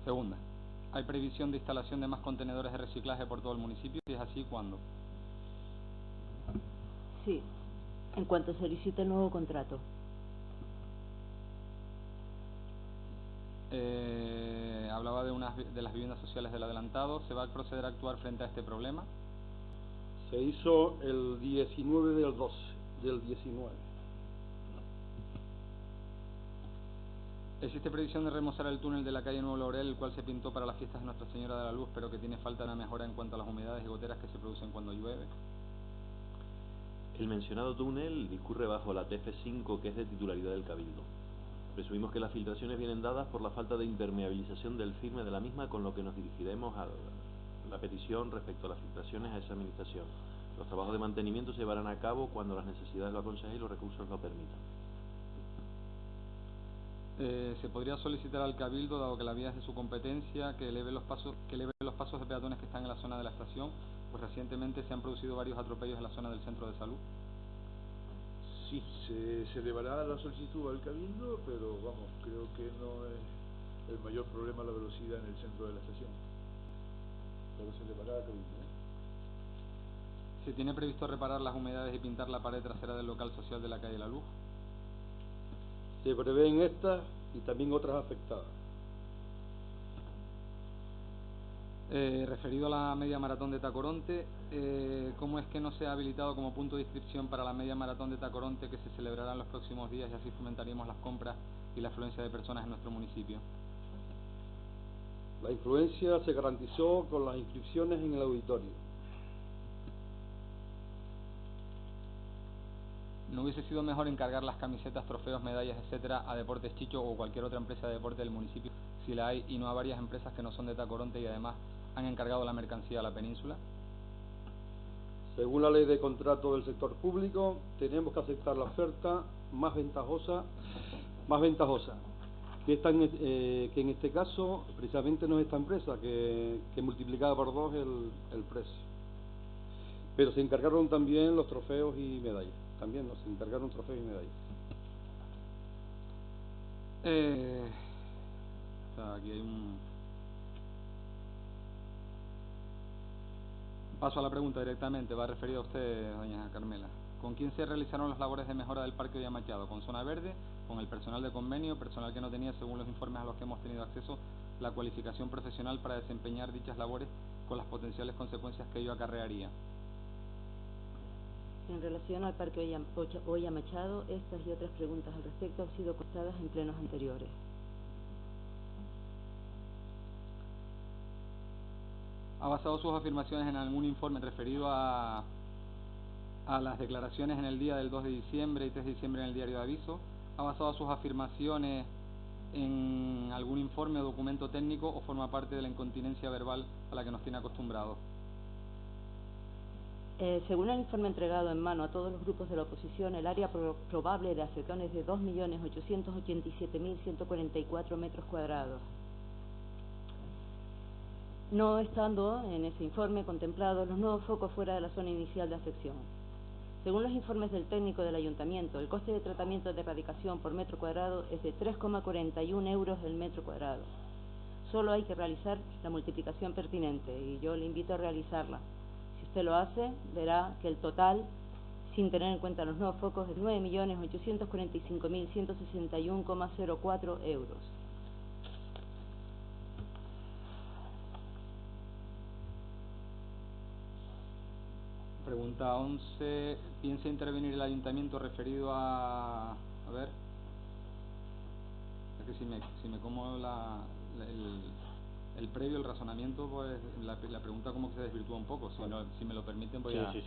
Speaker 4: Segunda, ¿hay previsión de instalación de más contenedores de reciclaje por todo el municipio? Si es así, ¿cuándo?
Speaker 5: Sí, en cuanto se licite el nuevo contrato.
Speaker 4: Hablaba de las viviendas sociales del adelantado. ¿Se va a proceder a actuar frente a este problema?
Speaker 6: Se hizo el 19 del 12, del 19.
Speaker 4: ¿Existe previsión de remozar el túnel de la calle Nuevo Laurel, el cual se pintó para las fiestas de Nuestra Señora de la Luz, pero que tiene falta de una mejora en cuanto a las humedades y goteras que se producen cuando llueve?
Speaker 7: El mencionado túnel discurre bajo la TF5, que es de titularidad del Cabildo. Presumimos que las filtraciones vienen dadas por la falta de impermeabilización del firme de la misma, con lo que nos dirigiremos a la petición respecto a las filtraciones a esa administración. Los trabajos de mantenimiento se llevarán a cabo cuando las necesidades lo aconsejen y los recursos lo permitan.
Speaker 4: ¿Se podría solicitar al Cabildo, dado que la vía es de su competencia, que eleve los pasos de peatones que están en la zona de la estación? Pues recientemente se han producido varios atropellos en la zona del centro de salud.
Speaker 8: Sí, se elevará la solicitud al Cabildo, pero vamos, creo que no es el mayor problema la velocidad en el centro de la estación. Pero se elevará al Cabildo, ¿eh?
Speaker 4: ¿Se tiene previsto reparar las humedades y pintar la pared trasera del local social de la calle La Luz?
Speaker 6: Se prevén estas y también otras afectadas.
Speaker 4: Referido a la media maratón de Tacoronte, ¿cómo es que no se ha habilitado como punto de inscripción para la media maratón de Tacoronte, que se celebrará en los próximos días, y así fomentaríamos las compras y la afluencia de personas en nuestro municipio?
Speaker 6: La influencia se garantizó con las inscripciones en el auditorio.
Speaker 4: ¿No hubiese sido mejor encargar las camisetas, trofeos, medallas, etcétera, a Deportes Chicho o cualquier otra empresa de deporte del municipio, si la hay, y no a varias empresas que no son de Tacoronte y además han encargado la mercancía a la península?
Speaker 6: Según la ley de contrato del sector público, tenemos que aceptar la oferta más ventajosa, que en este caso precisamente no es esta empresa, que multiplicaba por 2 el precio. Pero se encargaron también los trofeos y medallas. También nos encargaron trofeos y medallas.
Speaker 4: Aquí hay un... Paso a la pregunta directamente, va referido a usted, doña Carmela. ¿Con quién se realizaron las labores de mejora del Parque Villa Machado? ¿Con Zona Verde? ¿Con el personal de convenio? Personal que no tenía, según los informes a los que hemos tenido acceso, la cualificación profesional para desempeñar dichas labores, con las potenciales consecuencias que ello acarrearía.
Speaker 9: En relación al Parque Villa Machado, estas y otras preguntas al respecto han sido contestadas en plenos anteriores.
Speaker 4: ¿Ha basado sus afirmaciones en algún informe referido a las declaraciones en el día del 2 de diciembre y 3 de diciembre en el diario de aviso? ¿Ha basado sus afirmaciones en algún informe o documento técnico, o forma parte de la incontinencia verbal a la que nos tiene acostumbrados?
Speaker 9: Según el informe entregado en mano a todos los grupos de la oposición, el área probable de afección es de 2.887.144 metros cuadrados. No estando en ese informe contemplados los nuevos focos fuera de la zona inicial de afección. Según los informes del técnico del ayuntamiento, el coste de tratamiento de erradicación por metro cuadrado es de 3,41 euros el metro cuadrado. Solo hay que realizar la multiplicación pertinente y yo le invito a realizarla. Si usted lo hace, verá que el total, sin tener en cuenta los nuevos focos, es 9.845.161,04 euros.
Speaker 4: Pregunta 11. ¿Piensa intervenir el ayuntamiento referido a... A ver... Es que si me como el previo, el razonamiento, pues la pregunta como que se desvirtúa un poco. Si me lo permiten, voy a...
Speaker 1: Sí.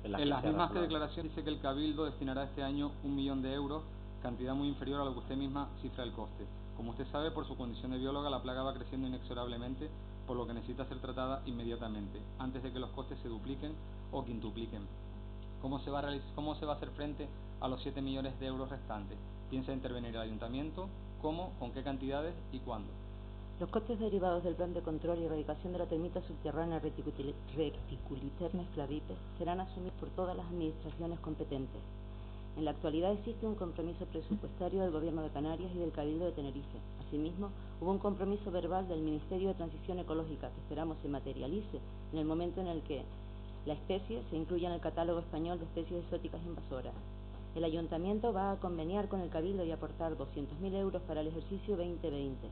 Speaker 4: En las mismas declaraciones dice que el Cabildo destinará este año 1 millón de euros, cantidad muy inferior a lo que usted misma cifra el coste. Como usted sabe, por su condición de bióloga, la plaga va creciendo inexorablemente, por lo que necesita ser tratada inmediatamente, antes de que los costes se dupliquen o quintupliquen. ¿Cómo se va a hacer frente a los 7 millones de euros restantes? ¿Piensa intervenir el ayuntamiento? ¿Cómo? ¿Con qué cantidades? ¿Y cuándo?
Speaker 9: Los costes derivados del plan de control y erradicación de la termita subterránea Reticulitermes flavipes serán asumidos por todas las administraciones competentes. En la actualidad existe un compromiso presupuestario del Gobierno de Canarias y del Cabildo de Tenerife. Asimismo, hubo un compromiso verbal del Ministerio de Transición Ecológica que esperamos se materialice en el momento en el que la especie se incluya en el catálogo español de especies exóticas invasoras. El Ayuntamiento va a conveniar con el Cabildo y aportar 200.000 euros para el ejercicio 2020.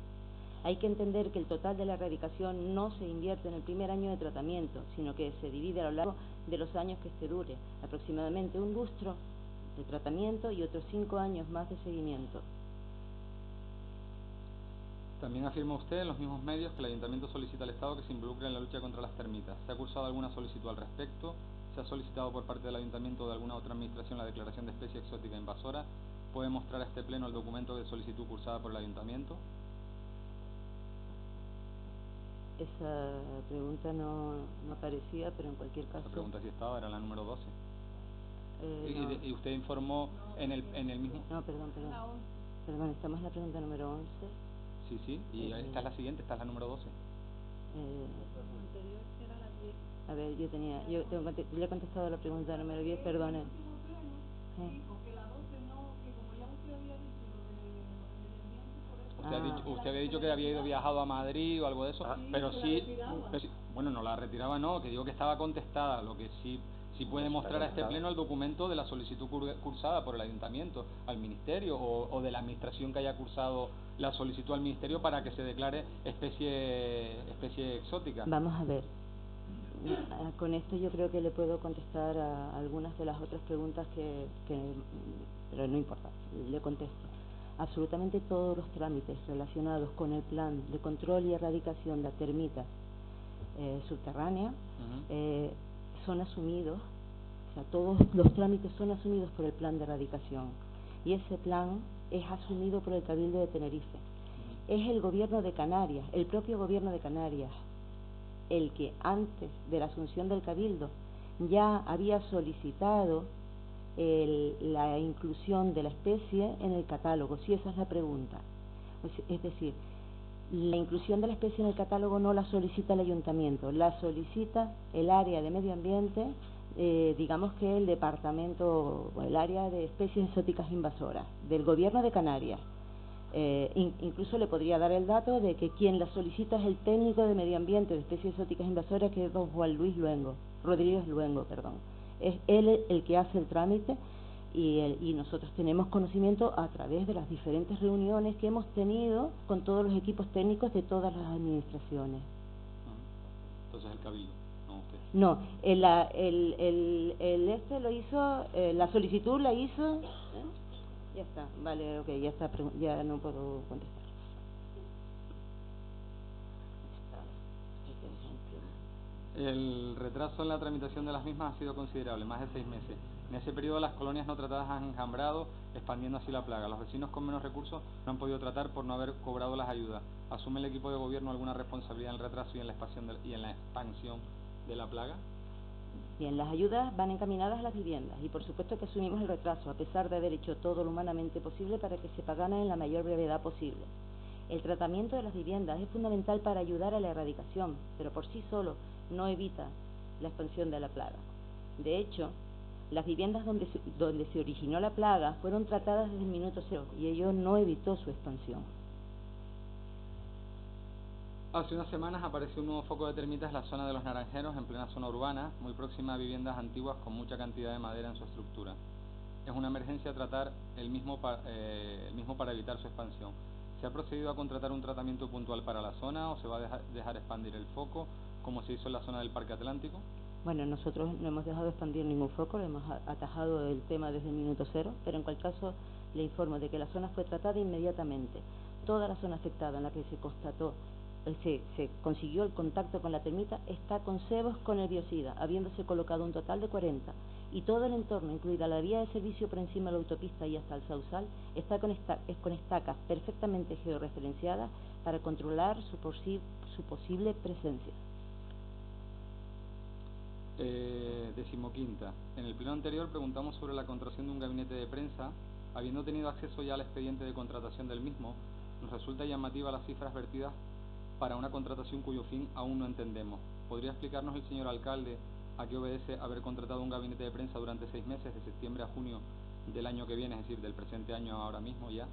Speaker 9: Hay que entender que el total de la erradicación no se invierte en el primer año de tratamiento, sino que se divide a lo largo de los años que este dure, aproximadamente un lustro de tratamiento y otros 5 años más de seguimiento.
Speaker 4: También afirma usted en los mismos medios que el Ayuntamiento solicita al Estado que se involucre en la lucha contra las termitas. ¿Se ha cursado alguna solicitud al respecto? ¿Se ha solicitado por parte del Ayuntamiento o de alguna otra administración la declaración de especie exótica invasora? ¿Puede mostrar a este pleno el documento de solicitud cursada por el Ayuntamiento?
Speaker 9: Esa pregunta no aparecía, pero en cualquier caso...
Speaker 4: La pregunta sí estaba, era la número 12.
Speaker 9: No.
Speaker 4: Y usted informó en el mismo...
Speaker 9: No, perdón. Perdón, estamos en la pregunta número 11.
Speaker 4: Sí, y esta es la siguiente, esta es la número 12.
Speaker 9: A ver, le he contestado a la pregunta número 10, perdone.
Speaker 4: Usted había dicho que había viajado a Madrid o algo de eso, pero sí, bueno, no la retiraba, no, que digo que estaba contestada. Lo que sí puede mostrar a este pleno el documento de la solicitud cursada por el Ayuntamiento al Ministerio o de la administración que haya cursado la solicitud al Ministerio para que se declare especie exótica.
Speaker 9: Vamos a ver, con esto yo creo que le puedo contestar a algunas de las otras preguntas pero no importa, le contesto. Absolutamente todos los trámites relacionados con el plan de control y erradicación de termitas subterráneas son asumidos, o sea, todos los trámites son asumidos por el plan de erradicación y ese plan es asumido por el Cabildo de Tenerife. Es el gobierno de Canarias, el propio gobierno de Canarias, el que antes de la asunción del Cabildo ya había solicitado la inclusión de la especie en el catálogo, si esa es la pregunta. Es decir, la inclusión de la especie en el catálogo no la solicita el Ayuntamiento, la solicita el área de medio ambiente, digamos que el departamento, o el área de especies exóticas invasoras del gobierno de Canarias. Incluso le podría dar el dato de que quien la solicita es el técnico de medio ambiente de especies exóticas invasoras, que es don Juan Luis Rodríguez Luengo. Es él el que hace el trámite y nosotros tenemos conocimiento a través de las diferentes reuniones que hemos tenido con todos los equipos técnicos de todas las administraciones.
Speaker 4: Entonces el Cabildo, no usted.
Speaker 9: No, lo hizo, la solicitud la hizo, ya está, vale, ok, ya no puedo contestar.
Speaker 4: El retraso en la tramitación de las mismas ha sido considerable, más de 6 meses. En ese periodo las colonias no tratadas han enjambrado, expandiendo así la plaga. Los vecinos con menos recursos no han podido tratar por no haber cobrado las ayudas. ¿Asume el equipo de gobierno alguna responsabilidad en el retraso y en la expansión de la plaga?
Speaker 9: Bien, las ayudas van encaminadas a las viviendas y por supuesto que asumimos el retraso, a pesar de haber hecho todo lo humanamente posible para que se pagaran en la mayor brevedad posible. El tratamiento de las viviendas es fundamental para ayudar a la erradicación, pero por sí solo no evita la expansión de la plaga. De hecho, las viviendas donde se originó la plaga fueron tratadas desde el minuto cero y ello no evitó su expansión.
Speaker 4: Hace unas semanas apareció un nuevo foco de termitas en la zona de Los Naranjeros, en plena zona urbana, muy próxima a viviendas antiguas con mucha cantidad de madera en su estructura. Es una emergencia tratar el mismo para evitar su expansión. ¿Se ha procedido a contratar un tratamiento puntual para la zona o se va a dejar expandir el foco, como se hizo en la zona del Parque Atlántico?
Speaker 9: Bueno, nosotros no hemos dejado de expandir ningún foco, le hemos atajado el tema desde el minuto cero, pero en cualquier caso le informo de que la zona fue tratada inmediatamente. Toda la zona afectada en la que se constató, se consiguió el contacto con la termita, está con cebos con herbicida, habiéndose colocado un total de 40. Y todo el entorno, incluida la vía de servicio por encima de la autopista y hasta el Sausal, está con estacas perfectamente georreferenciadas para controlar su posible presencia.
Speaker 4: 15ª. En el pleno anterior preguntamos sobre la contratación de un gabinete de prensa. Habiendo tenido acceso ya al expediente de contratación del mismo, nos resulta llamativa las cifras vertidas para una contratación cuyo fin aún no entendemos. ¿Podría explicarnos el señor alcalde a qué obedece haber contratado un gabinete de prensa durante 6 meses, de septiembre a junio del año que viene, es decir, del presente año ahora mismo ya,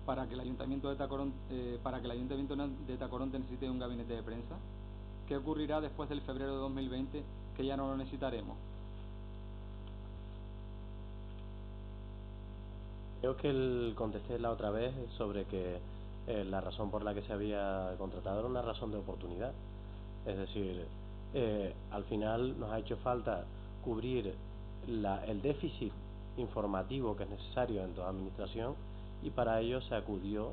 Speaker 4: para que el Ayuntamiento de Tacoronte necesite un gabinete de prensa? ¿Qué ocurrirá después del febrero de 2020 que ya no lo necesitaremos?
Speaker 1: Creo que contesté la otra vez sobre que La razón por la que se había contratado era una razón de oportunidad. Es decir, al final nos ha hecho falta cubrir el déficit informativo que es necesario en toda administración, y para ello se acudió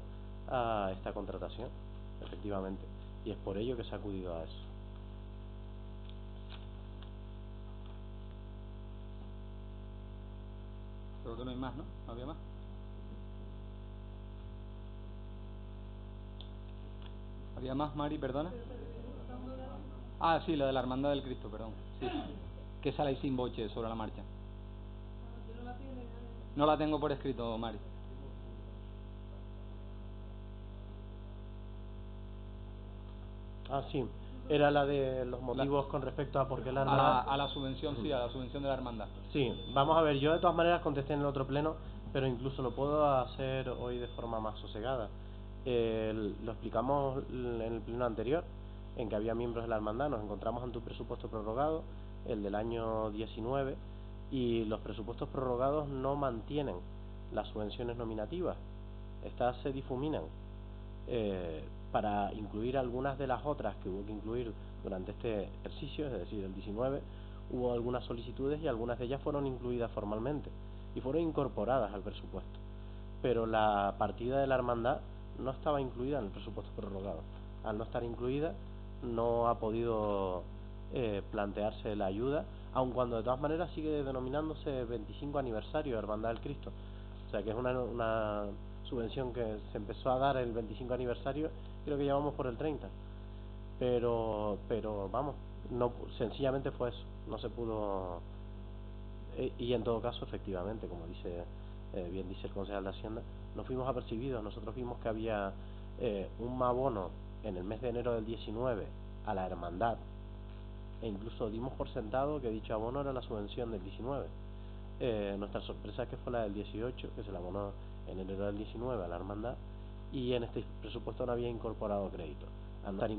Speaker 1: a esta contratación, efectivamente, y es por ello que se ha acudido a eso.
Speaker 4: Creo que no hay más, ¿no? ¿No había más? ¿Había más, Mari? Perdona. Ah, sí, la de la Hermandad del Cristo, perdón. Sí. Que sale ahí sin boche sobre la marcha. No la tengo por escrito, Mari.
Speaker 1: Ah, sí. Era la de los motivos con respecto a por qué la hermandad...
Speaker 4: A la subvención, sí, a la subvención de la hermandad.
Speaker 1: Sí, vamos a ver, yo de todas maneras contesté en el otro pleno, pero incluso lo puedo hacer hoy de forma más sosegada. Lo explicamos en el pleno anterior, en que había miembros de la hermandad, nos encontramos ante un presupuesto prorrogado, el del año 19, y los presupuestos prorrogados no mantienen las subvenciones nominativas, estas se difuminan. Para incluir algunas de las otras que hubo que incluir durante este ejercicio, es decir, el 19, hubo algunas solicitudes y algunas de ellas fueron incluidas formalmente y fueron incorporadas al presupuesto, pero la partida de la hermandad no estaba incluida en el presupuesto prorrogado. Al no estar incluida, no ha podido plantearse la ayuda, aun cuando de todas maneras sigue denominándose 25 aniversario de Hermandad del Cristo, o sea que es una subvención que se empezó a dar el 25 aniversario, creo que ya vamos por el 30, pero vamos, no, sencillamente fue eso, no se pudo. Y en todo caso, efectivamente, como dice bien dice el concejal de Hacienda, no fuimos apercibidos. Nosotros vimos que había un abono en el mes de enero del 19 a la hermandad, e incluso dimos por sentado que dicho abono era la subvención del 19. Nuestra sorpresa es que fue la del 18, que se la abonó en enero del 19 a la hermandad, y en este presupuesto no había incorporado crédito. Al no estar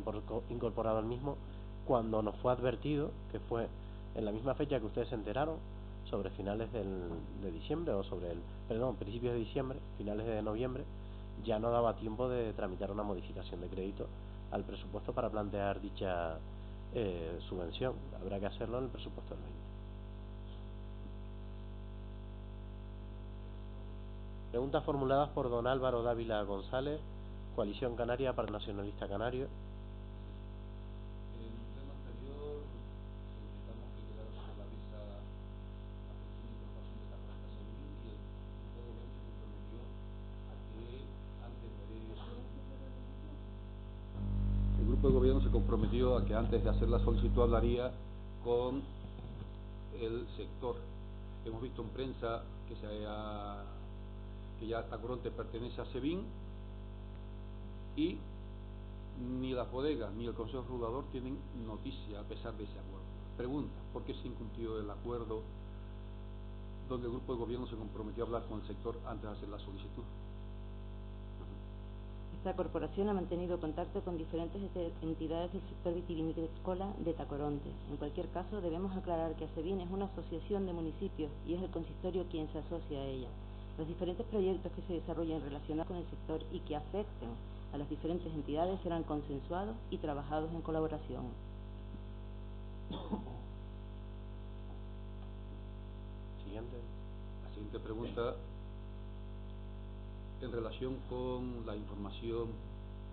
Speaker 1: incorporado el mismo, cuando nos fue advertido, que fue en la misma fecha que ustedes se enteraron, sobre finales de diciembre, o sobre principios de diciembre, finales de noviembre, ya no daba tiempo de tramitar una modificación de crédito al presupuesto para plantear dicha subvención. Habrá que hacerlo en el presupuesto del 20. Preguntas formuladas por don Álvaro Dávila González, Coalición Canaria para el Nacionalista Canario.
Speaker 2: En el pleno anterior solicitamos que quedara sobre la mesa la petición de incorporación de esta cuenta SEBIN, y el grupo de gobierno se comprometió a que antes de... El grupo de gobierno se comprometió a que antes de hacer la solicitud hablaría con el sector. Hemos visto en prensa que ya Tacoronte pertenece a SEBIN, y ni las bodegas ni el Consejo Regulador tienen noticia a pesar de ese acuerdo. Pregunta, ¿por qué se incumplió el acuerdo donde el grupo de gobierno se comprometió a hablar con el sector antes de hacer la solicitud?
Speaker 9: Esta corporación ha mantenido contacto con diferentes entidades del sector vitivinícola de Tacoronte. En cualquier caso, debemos aclarar que ASEBIN es una asociación de municipios y es el consistorio quien se asocia a ella. Los diferentes proyectos que se desarrollen relacionados con el sector y que afecten a las diferentes entidades serán consensuados y trabajados en colaboración.
Speaker 1: Siguiente.
Speaker 2: La siguiente pregunta, en relación con la información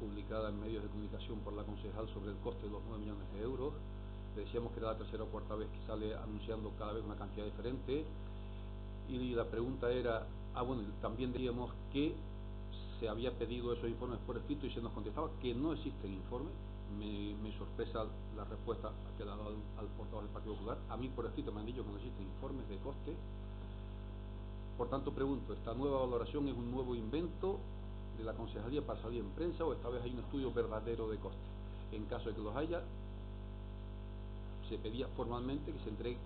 Speaker 2: publicada en medios de comunicación por la concejal sobre el coste de los 9 millones de euros. Le decíamos que era la tercera o cuarta vez que sale anunciando cada vez una cantidad diferente, y la pregunta era, bueno, también decíamos que se había pedido esos informes por escrito y se nos contestaba que no existen informes. Me sorpresa la respuesta que le ha dado al portavoz del Partido Popular. A mí por escrito me han dicho que no existen informes de coste. Por tanto, pregunto, ¿esta nueva valoración es un nuevo invento de la concejalía para salir en prensa, o esta vez hay un estudio verdadero de coste? En caso de que los haya, se pedía formalmente que se entregue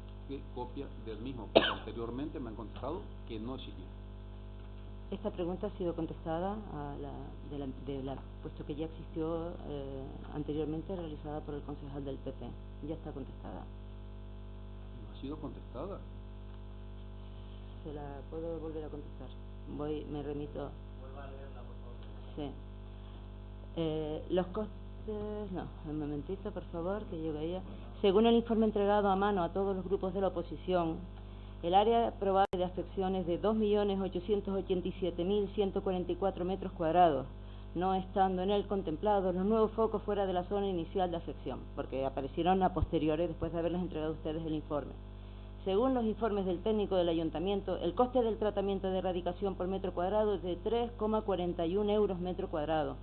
Speaker 2: copia del mismo, porque anteriormente me han contestado que no existía.
Speaker 9: Esta pregunta ha sido contestada puesto que ya existió anteriormente, realizada por el concejal del PP. Ya está contestada.
Speaker 2: ¿No ha sido contestada?
Speaker 9: Se la puedo volver a contestar. Me remito.
Speaker 1: Vuelva a leerla, por favor.
Speaker 9: Sí. Los costes... No, un momentito, por favor, que llegue ya. Según el informe entregado a mano a todos los grupos de la oposición, el área probable de afección es de 2.887.144 metros cuadrados, no estando en él contemplados los nuevos focos fuera de la zona inicial de afección, porque aparecieron a posteriores después de haberles entregado a ustedes el informe. Según los informes del técnico del ayuntamiento, el coste del tratamiento de erradicación por metro cuadrado es de 3,41 euros metro cuadrado.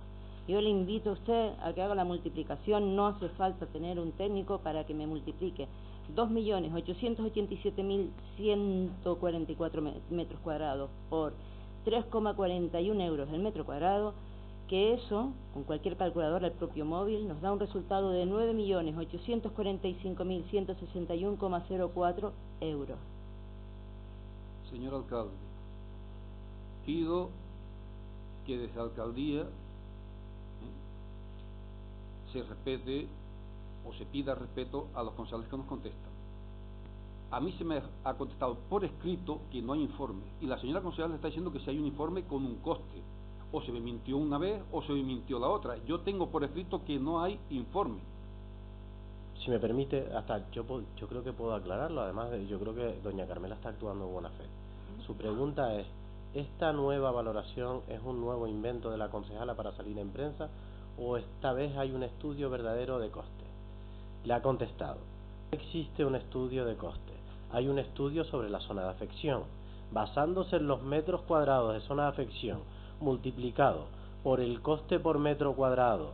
Speaker 9: Yo le invito a usted a que haga la multiplicación, no hace falta tener un técnico para que me multiplique 2.887.144 metros cuadrados por 3,41 euros el metro cuadrado, que eso, con cualquier calculadora del propio móvil, nos da un resultado de 9.845.161,04 euros.
Speaker 2: Señor alcalde, pido que desde la alcaldía se respete o se pida respeto a los concejales que nos contestan. A mí se me ha contestado por escrito que no hay informe, y la señora concejal está diciendo que si hay un informe con un coste. O se me mintió una vez o se me mintió la otra. Yo tengo por escrito que no hay informe.
Speaker 1: Si me permite, hasta yo creo que puedo aclararlo. Además, yo creo que doña Carmela está actuando de buena fe. Su pregunta es: ¿esta nueva valoración es un nuevo invento de la concejala para salir en prensa o esta vez hay un estudio verdadero de coste? Le ha contestado: no existe un estudio de coste, hay un estudio sobre la zona de afección. Basándose en los metros cuadrados de zona de afección multiplicado por el coste por metro cuadrado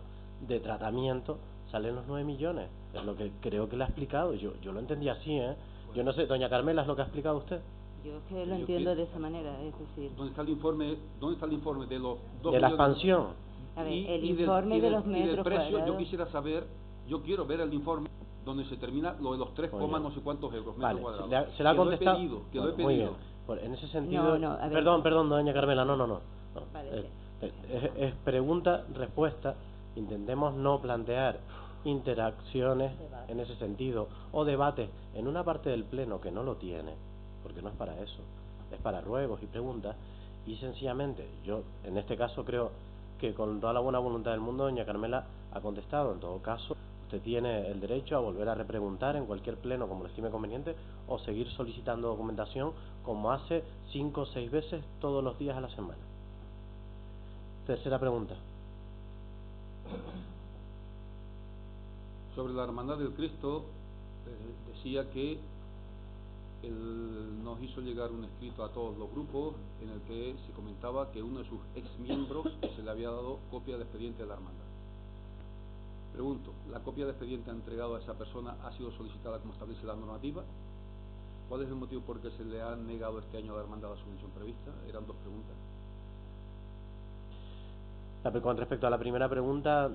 Speaker 1: de tratamiento, salen los 9 millones. Es lo que creo que le ha explicado. Yo lo entendí así, ¿eh? Yo no sé, doña Carmela, ¿es lo que ha explicado usted?
Speaker 9: Yo que lo entiendo de esa manera, es decir...
Speaker 2: ¿Dónde está el informe de los 2
Speaker 1: de la expansión?
Speaker 9: A ver, el informe de los metros
Speaker 2: precio,
Speaker 9: cuadrados...
Speaker 2: yo quisiera saber, yo quiero ver el informe donde se termina lo de los 3, no sé cuántos euros metro cuadrado.
Speaker 1: Se le ha contestado.
Speaker 2: Que lo he pedido.
Speaker 1: Muy bien. En ese sentido... Perdón, doña Carmela, no.
Speaker 9: Vale,
Speaker 1: es pregunta-respuesta. Intentemos no plantear interacciones en ese sentido o debates en una parte del pleno que no lo tiene, porque no es para eso, es para ruegos y preguntas, y sencillamente yo en este caso creo que con toda la buena voluntad del mundo doña Carmela ha contestado. En todo caso, usted tiene el derecho a volver a repreguntar en cualquier pleno como lo estime conveniente, o seguir solicitando documentación como hace 5 o 6 veces todos los días a la semana. Tercera pregunta.
Speaker 2: Sobre la Hermandad del Cristo, decía que él nos hizo llegar un escrito a todos los grupos en el que se comentaba que uno de sus exmiembros se le había dado copia del expediente de la Hermandad. Pregunto, ¿la copia de expediente entregada a esa persona ha sido solicitada como establece la normativa? ¿Cuál es el motivo por el que se le ha negado este año a la Hermandad la subvención prevista? Eran 2 preguntas.
Speaker 1: Con respecto a la primera pregunta,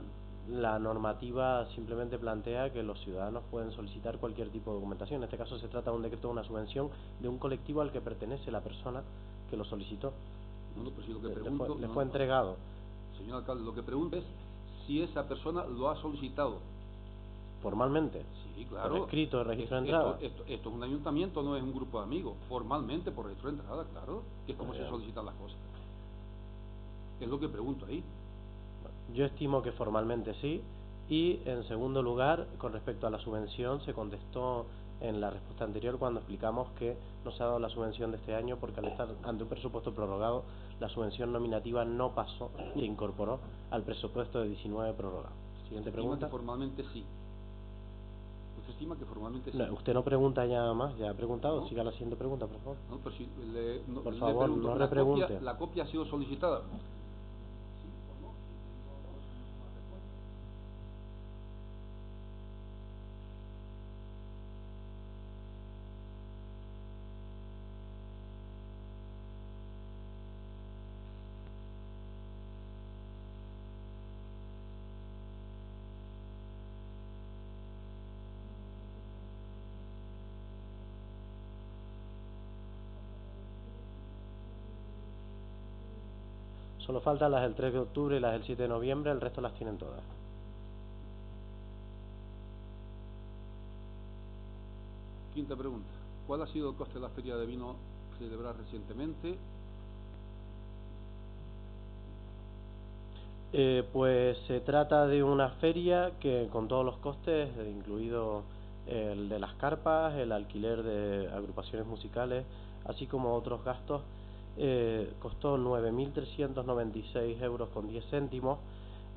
Speaker 1: la normativa simplemente plantea que los ciudadanos pueden solicitar cualquier tipo de documentación. En este caso se trata de un decreto de una subvención de un colectivo al que pertenece la persona que lo solicitó.
Speaker 2: No, pero si lo que pregunto...
Speaker 1: Le fue entregado.
Speaker 2: Señor alcalde, lo que pregunto es si esa persona lo ha solicitado.
Speaker 1: ¿Formalmente?
Speaker 2: Sí, claro.
Speaker 1: Por escrito de registro de entrada.
Speaker 2: Esto es un ayuntamiento, no es un grupo de amigos. Formalmente, por registro de entrada, claro, que es como se solicitan las cosas. Es lo que pregunto ahí.
Speaker 1: Yo estimo que formalmente sí, y en segundo lugar, con respecto a la subvención, se contestó en la respuesta anterior cuando explicamos que no se ha dado la subvención de este año porque al estar ante un presupuesto prorrogado, la subvención nominativa no pasó, se incorporó al presupuesto de 19 prorrogado. Siguiente pregunta.
Speaker 2: Que formalmente sí. ¿Usted estima que formalmente sí?
Speaker 1: No, usted no pregunta ya más, ya ha preguntado, ¿no? Siga la siguiente pregunta, por favor.
Speaker 2: No, pero si
Speaker 1: por favor,
Speaker 2: pregunto,
Speaker 1: no repregunte.
Speaker 2: ¿La copia ha sido solicitada?
Speaker 1: Solo faltan las del 3 de octubre y las del 7 de noviembre, el resto las tienen todas.
Speaker 2: Quinta pregunta. ¿Cuál ha sido el coste de la feria de vino celebrada recientemente?
Speaker 1: Pues se trata de una feria que con todos los costes, incluido el de las carpas, el alquiler de agrupaciones musicales, así como otros gastos, costó 9.396 euros con 10 céntimos.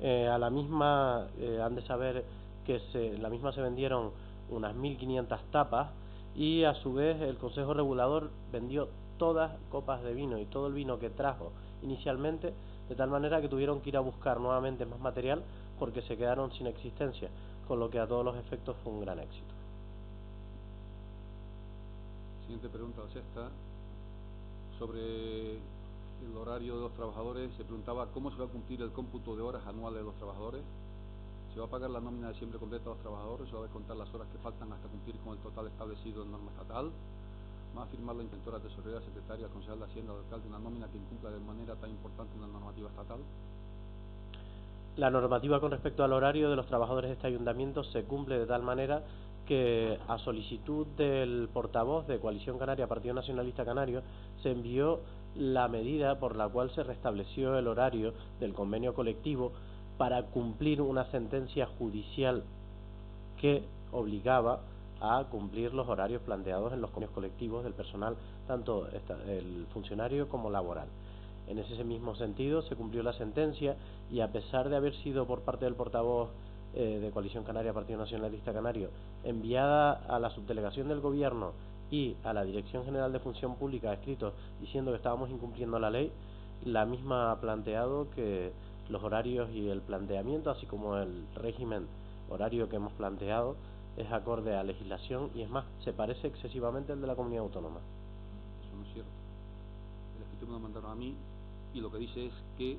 Speaker 1: A la misma han de saber que en la misma se vendieron unas 1.500 tapas y a su vez el Consejo Regulador vendió todas copas de vino y todo el vino que trajo inicialmente, de tal manera que tuvieron que ir a buscar nuevamente más material porque se quedaron sin existencia, con lo que a todos los efectos fue un gran éxito.
Speaker 2: Siguiente pregunta, la sexta, sobre el horario de los trabajadores. Se preguntaba cómo se va a cumplir el cómputo de horas anuales de los trabajadores. ¿Se va a pagar la nómina de siempre completa a los trabajadores? ¿Se va a descontar las horas que faltan hasta cumplir con el total establecido en norma estatal? ¿Va a firmar la inspectora, tesorera, secretaria, concejal de Hacienda, el alcalde una nómina que incumpla de manera tan importante una normativa estatal?
Speaker 1: La normativa con respecto al horario de los trabajadores de este ayuntamiento se cumple de tal manera que, a solicitud del portavoz de Coalición Canaria, Partido Nacionalista Canario, se envió la medida por la cual se restableció el horario del convenio colectivo para cumplir una sentencia judicial que obligaba a cumplir los horarios planteados en los convenios colectivos del personal, tanto el funcionario como laboral. En ese mismo sentido se cumplió la sentencia y, a pesar de haber sido por parte del portavoz de Coalición Canaria, Partido Nacionalista Canario, enviada a la subdelegación del Gobierno y a la Dirección General de Función Pública escritos diciendo que estábamos incumpliendo la ley, la misma ha planteado que los horarios y el planteamiento, así como el régimen horario que hemos planteado, es acorde a legislación y, es más, se parece excesivamente al de la comunidad autónoma.
Speaker 2: Eso no es cierto. El escrito me lo mandaron a mí y lo que dice es que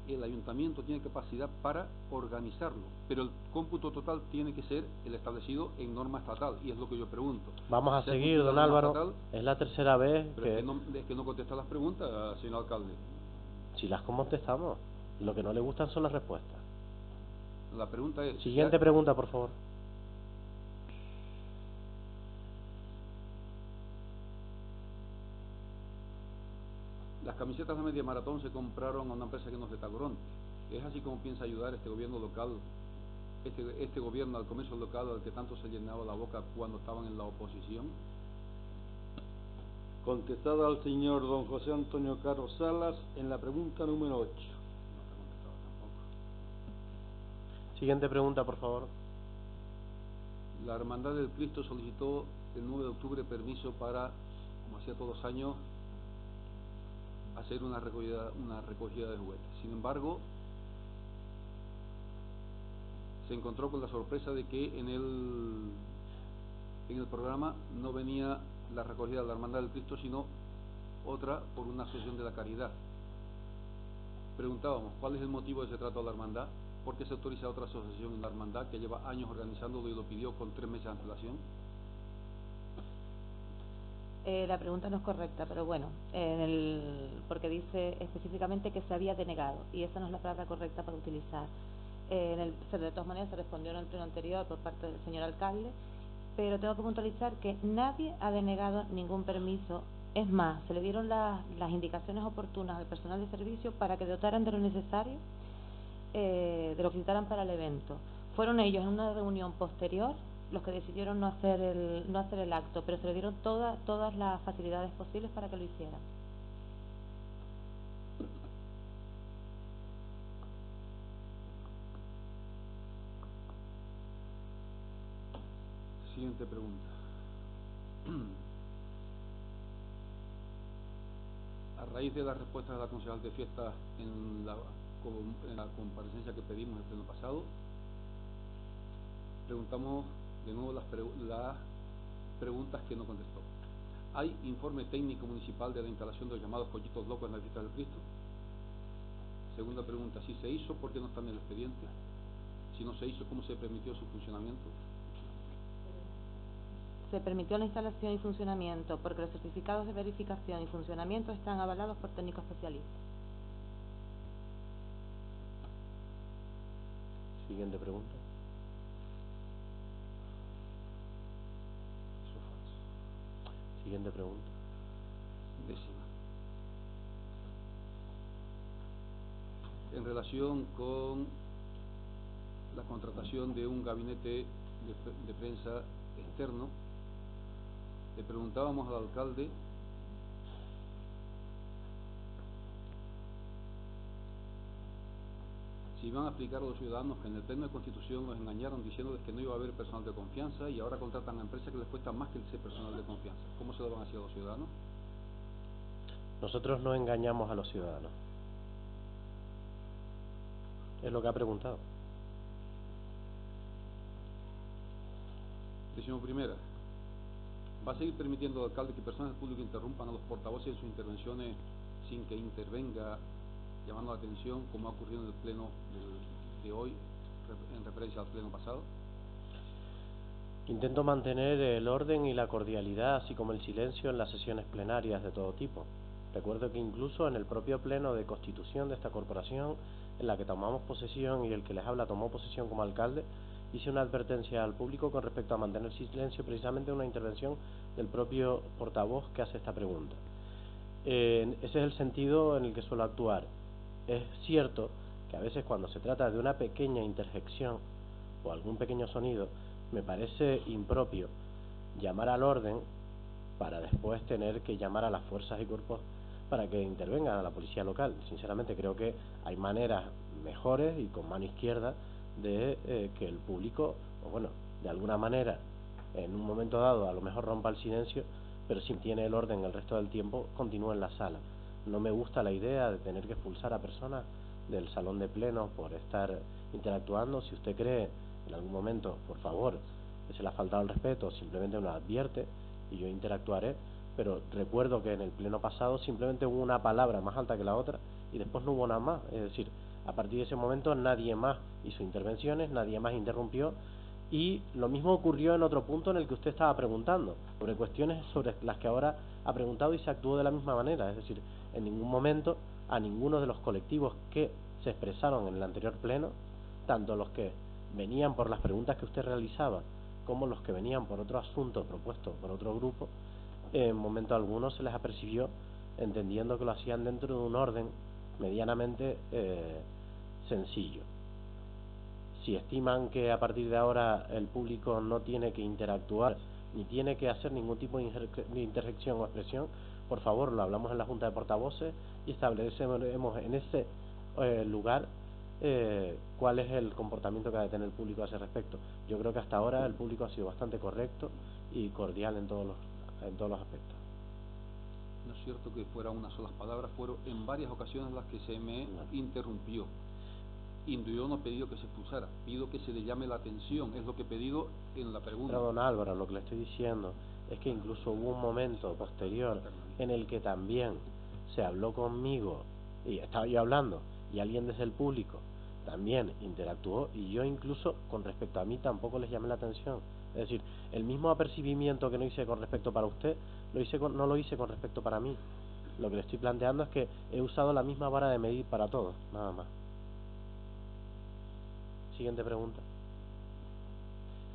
Speaker 2: el ayuntamiento tiene capacidad para organizarlo, pero el cómputo total tiene que ser el establecido en norma estatal, y es lo que yo pregunto.
Speaker 1: Vamos a seguir, don Álvaro, es la tercera vez
Speaker 2: pero es que no contesta las preguntas, señor alcalde.
Speaker 1: Si las contestamos, lo que no le gustan son las respuestas.
Speaker 2: La pregunta es...
Speaker 1: Siguiente pregunta, por favor.
Speaker 2: Las camisetas de media maratón se compraron a una empresa que no es de Tacoronte. ¿Es así como piensa ayudar este gobierno local, este gobierno al comercio local al que tanto se llenaba la boca cuando estaban en la oposición?
Speaker 6: Contestada al señor don José Antonio Caro Salas en la pregunta número 8.
Speaker 2: No está contestado tampoco.
Speaker 1: Siguiente pregunta, por favor.
Speaker 2: La Hermandad del Cristo solicitó el 9 de octubre permiso para, como hacía todos los años, hacer una recogida de juguetes. Sin embargo, se encontró con la sorpresa de que en el programa no venía la recogida de la Hermandad del Cristo, sino otra por una asociación de la caridad. Preguntábamos, ¿cuál es el motivo de ese trato a la Hermandad? ¿Por qué se autoriza a otra asociación en la Hermandad que lleva años organizándolo y lo pidió con 3 meses de antelación?
Speaker 9: La pregunta no es correcta, pero bueno, porque dice específicamente que se había denegado, y esa no es la palabra correcta para utilizar. De todas maneras se respondió en el pleno anterior por parte del señor alcalde, pero tengo que puntualizar que nadie ha denegado ningún permiso. Es más, se le dieron las indicaciones oportunas al personal de servicio para que dotaran de lo necesario, de lo que necesitaran para el evento. Fueron ellos en una reunión posterior los que decidieron no hacer el acto, pero se le dieron todas las facilidades posibles para que lo hicieran.
Speaker 2: Siguiente pregunta. A raíz de las respuestas de la concejal de fiestas en la comparecencia que pedimos el pleno pasado, preguntamos de nuevo las preguntas que no contestó. ¿Hay informe técnico municipal de la instalación de los llamados cochitos locos en la fiesta del Cristo? Segunda pregunta, si se hizo, ¿por qué no está en el expediente? Si no se hizo, ¿cómo se permitió su funcionamiento?
Speaker 9: Se permitió la instalación y funcionamiento porque los certificados de verificación y funcionamiento están avalados por técnicos especialistas.
Speaker 1: Siguiente pregunta.
Speaker 2: Eso es falso.
Speaker 1: Siguiente pregunta.
Speaker 2: Décima. en relación con la contratación de un gabinete de prensa externo, le preguntábamos al alcalde si iban a explicar a los ciudadanos que en el pleno de Constitución nos engañaron diciéndoles que no iba a haber personal de confianza y ahora contratan a empresas que les cuesta más que ese personal de confianza. ¿Cómo se lo van a decir a los ciudadanos?
Speaker 1: Nosotros no engañamos a los ciudadanos. Es lo que ha preguntado.
Speaker 2: Decisión primera. ¿Va a seguir permitiendo al alcalde que personas del público interrumpan a los portavoces en sus intervenciones sin que intervenga, llamando la atención, como ha ocurrido en el pleno de hoy, en referencia al pleno pasado?
Speaker 1: Intento mantener el orden y la cordialidad, así como el silencio en las sesiones plenarias de todo tipo. Recuerdo que incluso en el propio pleno de constitución de esta corporación, en la que tomamos posesión y el que les habla tomó posesión como alcalde, hice una advertencia al público con respecto a mantener silencio, precisamente una intervención del propio portavoz que hace esta pregunta. Ese es el sentido en el que suelo actuar. Es cierto que a veces cuando se trata de una pequeña interjección o algún pequeño sonido, me parece impropio llamar al orden para después tener que llamar a las fuerzas y cuerpos para que intervengan, a la policía local. Sinceramente creo que hay maneras mejores y con mano izquierda de que el público, o bueno, de alguna manera, en un momento dado a lo mejor rompa el silencio, pero si tiene el orden el resto del tiempo, continúa en la sala. No me gusta la idea de tener que expulsar a personas del salón de pleno por estar interactuando. Si usted cree en algún momento, por favor, que se le ha faltado el respeto, simplemente nos advierte y yo interactuaré, pero recuerdo que en el pleno pasado simplemente hubo una palabra más alta que la otra y después no hubo nada más. Es decir, a partir de ese momento nadie más hizo intervenciones, nadie más interrumpió, y lo mismo ocurrió en otro punto en el que usted estaba preguntando, sobre cuestiones sobre las que ahora ha preguntado, y se actuó de la misma manera. Es decir, en ningún momento a ninguno de los colectivos que se expresaron en el anterior pleno, tanto los que venían por las preguntas que usted realizaba como los que venían por otro asunto propuesto por otro grupo, en momento alguno se les apercibió, entendiendo que lo hacían dentro de un orden medianamente sencillo. Si estiman que a partir de ahora el público no tiene que interactuar ni tiene que hacer ningún tipo de interjección o expresión, por favor, lo hablamos en la Junta de Portavoces y establecemos en ese lugar cuál es el comportamiento que ha de tener el público a ese respecto. Yo creo que hasta ahora el público ha sido bastante correcto y cordial en todos los aspectos.
Speaker 2: No es cierto que fuera unas solas palabras, fueron en varias ocasiones las que se me interrumpió. Y yo no he pedido que se expulsara, pido que se le llame la atención, es lo que he pedido en la pregunta.
Speaker 1: Pero don Álvaro, lo que le estoy diciendo es que incluso hubo un momento posterior en el que también se habló conmigo, y estaba yo hablando, y alguien desde el público también interactuó, y yo incluso con respecto a mí tampoco les llamé la atención. Es decir, el mismo apercibimiento que no hice con respecto para usted, no lo hice con respecto para mí. Lo que le estoy planteando es que he usado la misma vara de medir para todos, nada más. Siguiente pregunta.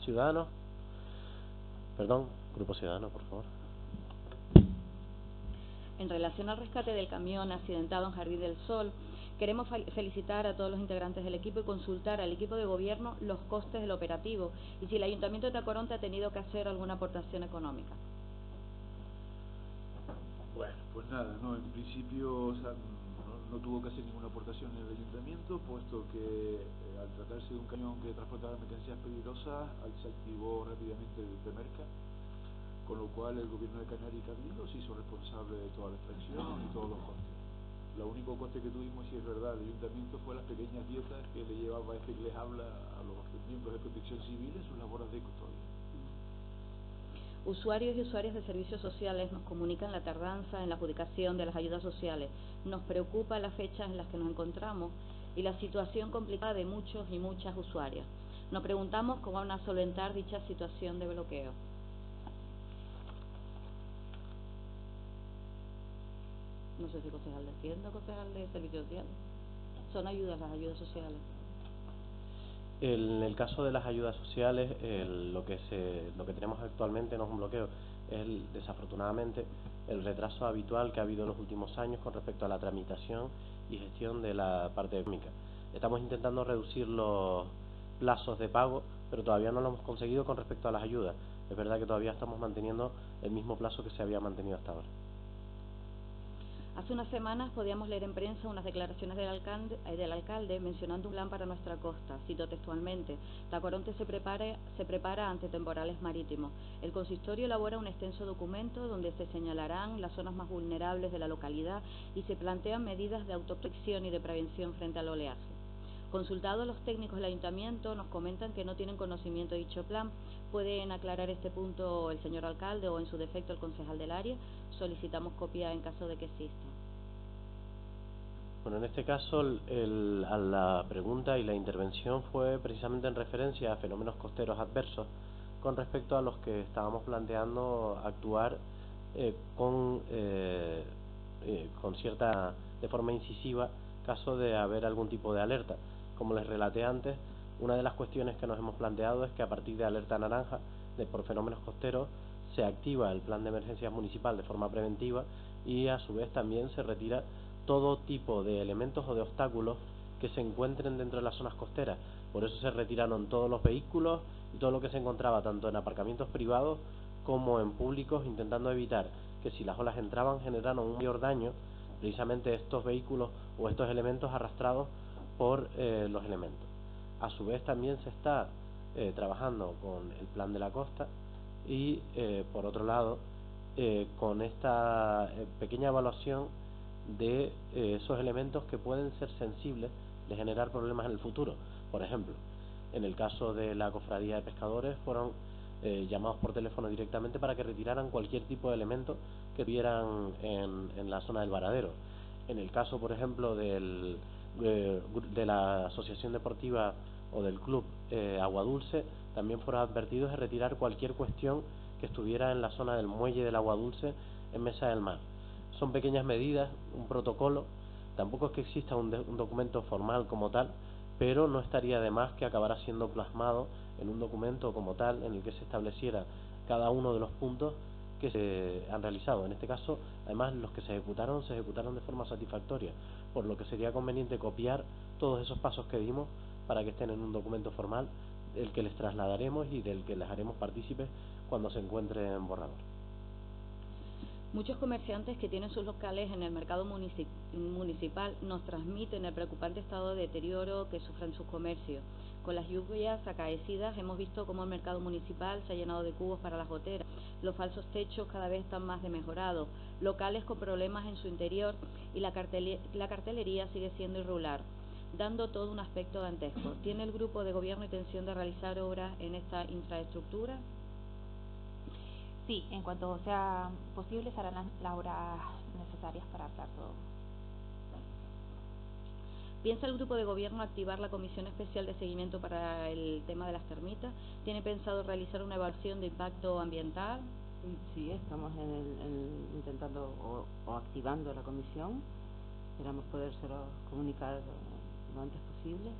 Speaker 1: Ciudadanos. Perdón, Grupo Ciudadano, por favor.
Speaker 5: En relación al rescate del camión accidentado en Jardín del Sol, queremos felicitar a todos los integrantes del equipo y consultar al equipo de gobierno los costes del operativo y si el Ayuntamiento de Tacoronte ha tenido que hacer alguna aportación económica.
Speaker 8: Bueno, pues nada, no, en principio, o sea, no tuvo que hacer ninguna aportación en el Ayuntamiento, puesto que al tratarse de un camión que transportaba mercancías peligrosas, se activó rápidamente el Pemerca, con lo cual el Gobierno de Canarias y Cabildo se hizo responsable de toda la extracción y todos los costes. Lo único coste que tuvimos, si es verdad, el Ayuntamiento fue las pequeñas dietas que le llevaba este que les habla a los miembros de Protección Civil en sus labores de custodia.
Speaker 5: Usuarios y usuarias de servicios sociales nos comunican la tardanza en la adjudicación de las ayudas sociales. Nos preocupa las fechas en las que nos encontramos y la situación complicada de muchos y muchas usuarias. Nos preguntamos cómo van a solventar dicha situación de bloqueo. No sé si concejal de Hacienda o concejal de Servicios Sociales. Son ayudas, las ayudas sociales.
Speaker 1: En el caso de las ayudas sociales, lo que tenemos actualmente no es un bloqueo, es desafortunadamente el retraso habitual que ha habido en los últimos años con respecto a la tramitación y gestión de la parte económica. Estamos intentando reducir los plazos de pago, pero todavía no lo hemos conseguido con respecto a las ayudas. Es verdad que todavía estamos manteniendo el mismo plazo que se había mantenido hasta ahora.
Speaker 5: Hace unas semanas podíamos leer en prensa unas declaraciones del alcalde mencionando un plan para nuestra costa. Cito textualmente: Tacoronte se prepara ante temporales marítimos. El consistorio elabora un extenso documento donde se señalarán las zonas más vulnerables de la localidad y se plantean medidas de autoprotección y de prevención frente al oleaje. Consultados los técnicos del ayuntamiento, nos comentan que no tienen conocimiento de dicho plan. ¿Pueden aclarar este punto el señor alcalde o, en su defecto, el concejal del área? Solicitamos copia en caso de que exista.
Speaker 1: Bueno, en este caso la pregunta y la intervención fue precisamente en referencia a fenómenos costeros adversos con respecto a los que estábamos planteando actuar de forma incisiva caso de haber algún tipo de alerta. Como les relaté antes, una de las cuestiones que nos hemos planteado es que a partir de alerta naranja por fenómenos costeros se activa el plan de emergencias municipal de forma preventiva y a su vez también se retira todo tipo de elementos o de obstáculos que se encuentren dentro de las zonas costeras. Por eso se retiraron todos los vehículos y todo lo que se encontraba tanto en aparcamientos privados como en públicos, intentando evitar que si las olas entraban generaran un mayor daño precisamente estos vehículos o estos elementos arrastrados por los elementos. A su vez también se está trabajando con el plan de la costa y por otro lado con esta pequeña evaluación de esos elementos que pueden ser sensibles de generar problemas en el futuro. Por ejemplo, en el caso de la cofradía de pescadores fueron llamados por teléfono directamente para que retiraran cualquier tipo de elemento que tuvieran en la zona del varadero. En el caso, por ejemplo, de la asociación deportiva o del club Agua Dulce, también fueron advertidos de retirar cualquier cuestión que estuviera en la zona del muelle del Agua Dulce en Mesa del Mar. Son pequeñas medidas, un protocolo, tampoco es que exista un documento formal como tal, pero no estaría de más que acabara siendo plasmado en un documento como tal en el que se estableciera cada uno de los puntos que se han realizado. En este caso, además, los que se ejecutaron de forma satisfactoria, por lo que sería conveniente copiar todos esos pasos que dimos para que estén en un documento formal, del que les trasladaremos y del que les haremos partícipes cuando se encuentre en borrador.
Speaker 5: Muchos comerciantes que tienen sus locales en el mercado municipal nos transmiten el preocupante estado de deterioro que sufren sus comercios. Con las lluvias acaecidas hemos visto cómo el mercado municipal se ha llenado de cubos para las goteras, los falsos techos cada vez están más demejorados, locales con problemas en su interior y la cartelería sigue siendo irregular, dando todo un aspecto dantesco. ¿Tiene el grupo de gobierno intención de realizar obras en esta infraestructura?
Speaker 10: Sí, en cuanto sea posible se harán las obras necesarias para adaptar todo.
Speaker 5: ¿Piensa el grupo de gobierno activar la comisión especial de seguimiento para el tema de las termitas? ¿Tiene pensado realizar una evaluación de impacto ambiental?
Speaker 9: Sí, estamos intentando o activando la comisión. Esperamos podérselo comunicar lo antes posible.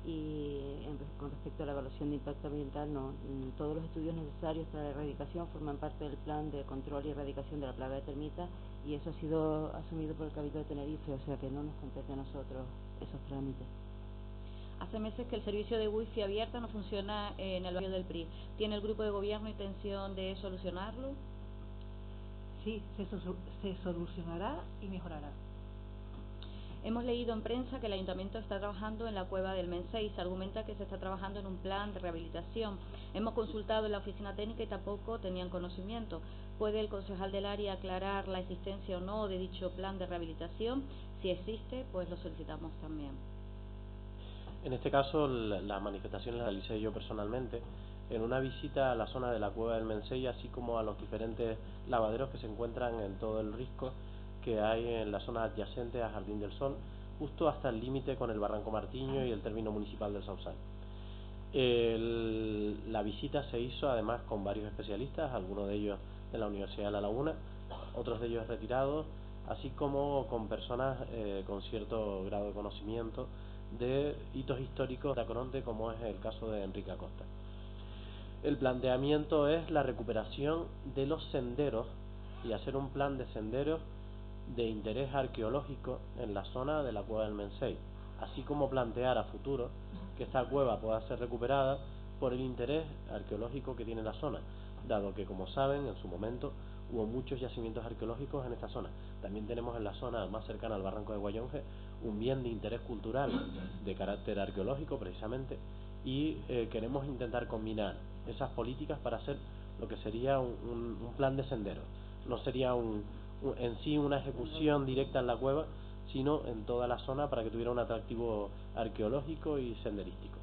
Speaker 9: Y con respecto a la evaluación de impacto ambiental, no, todos los estudios necesarios para la erradicación forman parte del plan de control y erradicación de la plaga de termitas y eso ha sido asumido por el Cabildo de Tenerife, o sea que no nos compete a nosotros esos trámites.
Speaker 5: Hace meses que el servicio de wifi abierta no funciona en el barrio del PRI. ¿Tiene el grupo de gobierno intención de solucionarlo?
Speaker 11: Sí, se solucionará y mejorará.
Speaker 5: Hemos leído en prensa que el ayuntamiento está trabajando en la cueva del Mensei. Se argumenta que se está trabajando en un plan de rehabilitación. Hemos consultado en la oficina técnica y tampoco tenían conocimiento. ¿Puede el concejal del área aclarar la existencia o no de dicho plan de rehabilitación? Si existe, pues lo solicitamos también.
Speaker 1: En este caso, las manifestaciones las realicé yo personalmente en una visita a la zona de la cueva del Mensei, así como a los diferentes lavaderos que se encuentran en todo el risco que hay en la zona adyacente a Jardín del Sol, justo hasta el límite con el Barranco Martiño y el término municipal del Sausal. La visita se hizo además con varios especialistas, algunos de ellos de la Universidad de La Laguna, otros de ellos retirados, así como con personas con cierto grado de conocimiento de hitos históricos de Tacoronte, como es el caso de Enrique Acosta. El planteamiento es la recuperación de los senderos y hacer un plan de senderos de interés arqueológico en la zona de la cueva del Mensei, así como plantear a futuro que esta cueva pueda ser recuperada por el interés arqueológico que tiene la zona, dado que, como saben, en su momento hubo muchos yacimientos arqueológicos en esta zona. También tenemos en la zona más cercana al barranco de Guayonje un bien de interés cultural de carácter arqueológico precisamente, y queremos intentar combinar esas políticas para hacer lo que sería un plan de senderos. No sería en sí una ejecución directa en la cueva, sino en toda la zona para que tuviera un atractivo arqueológico y senderístico.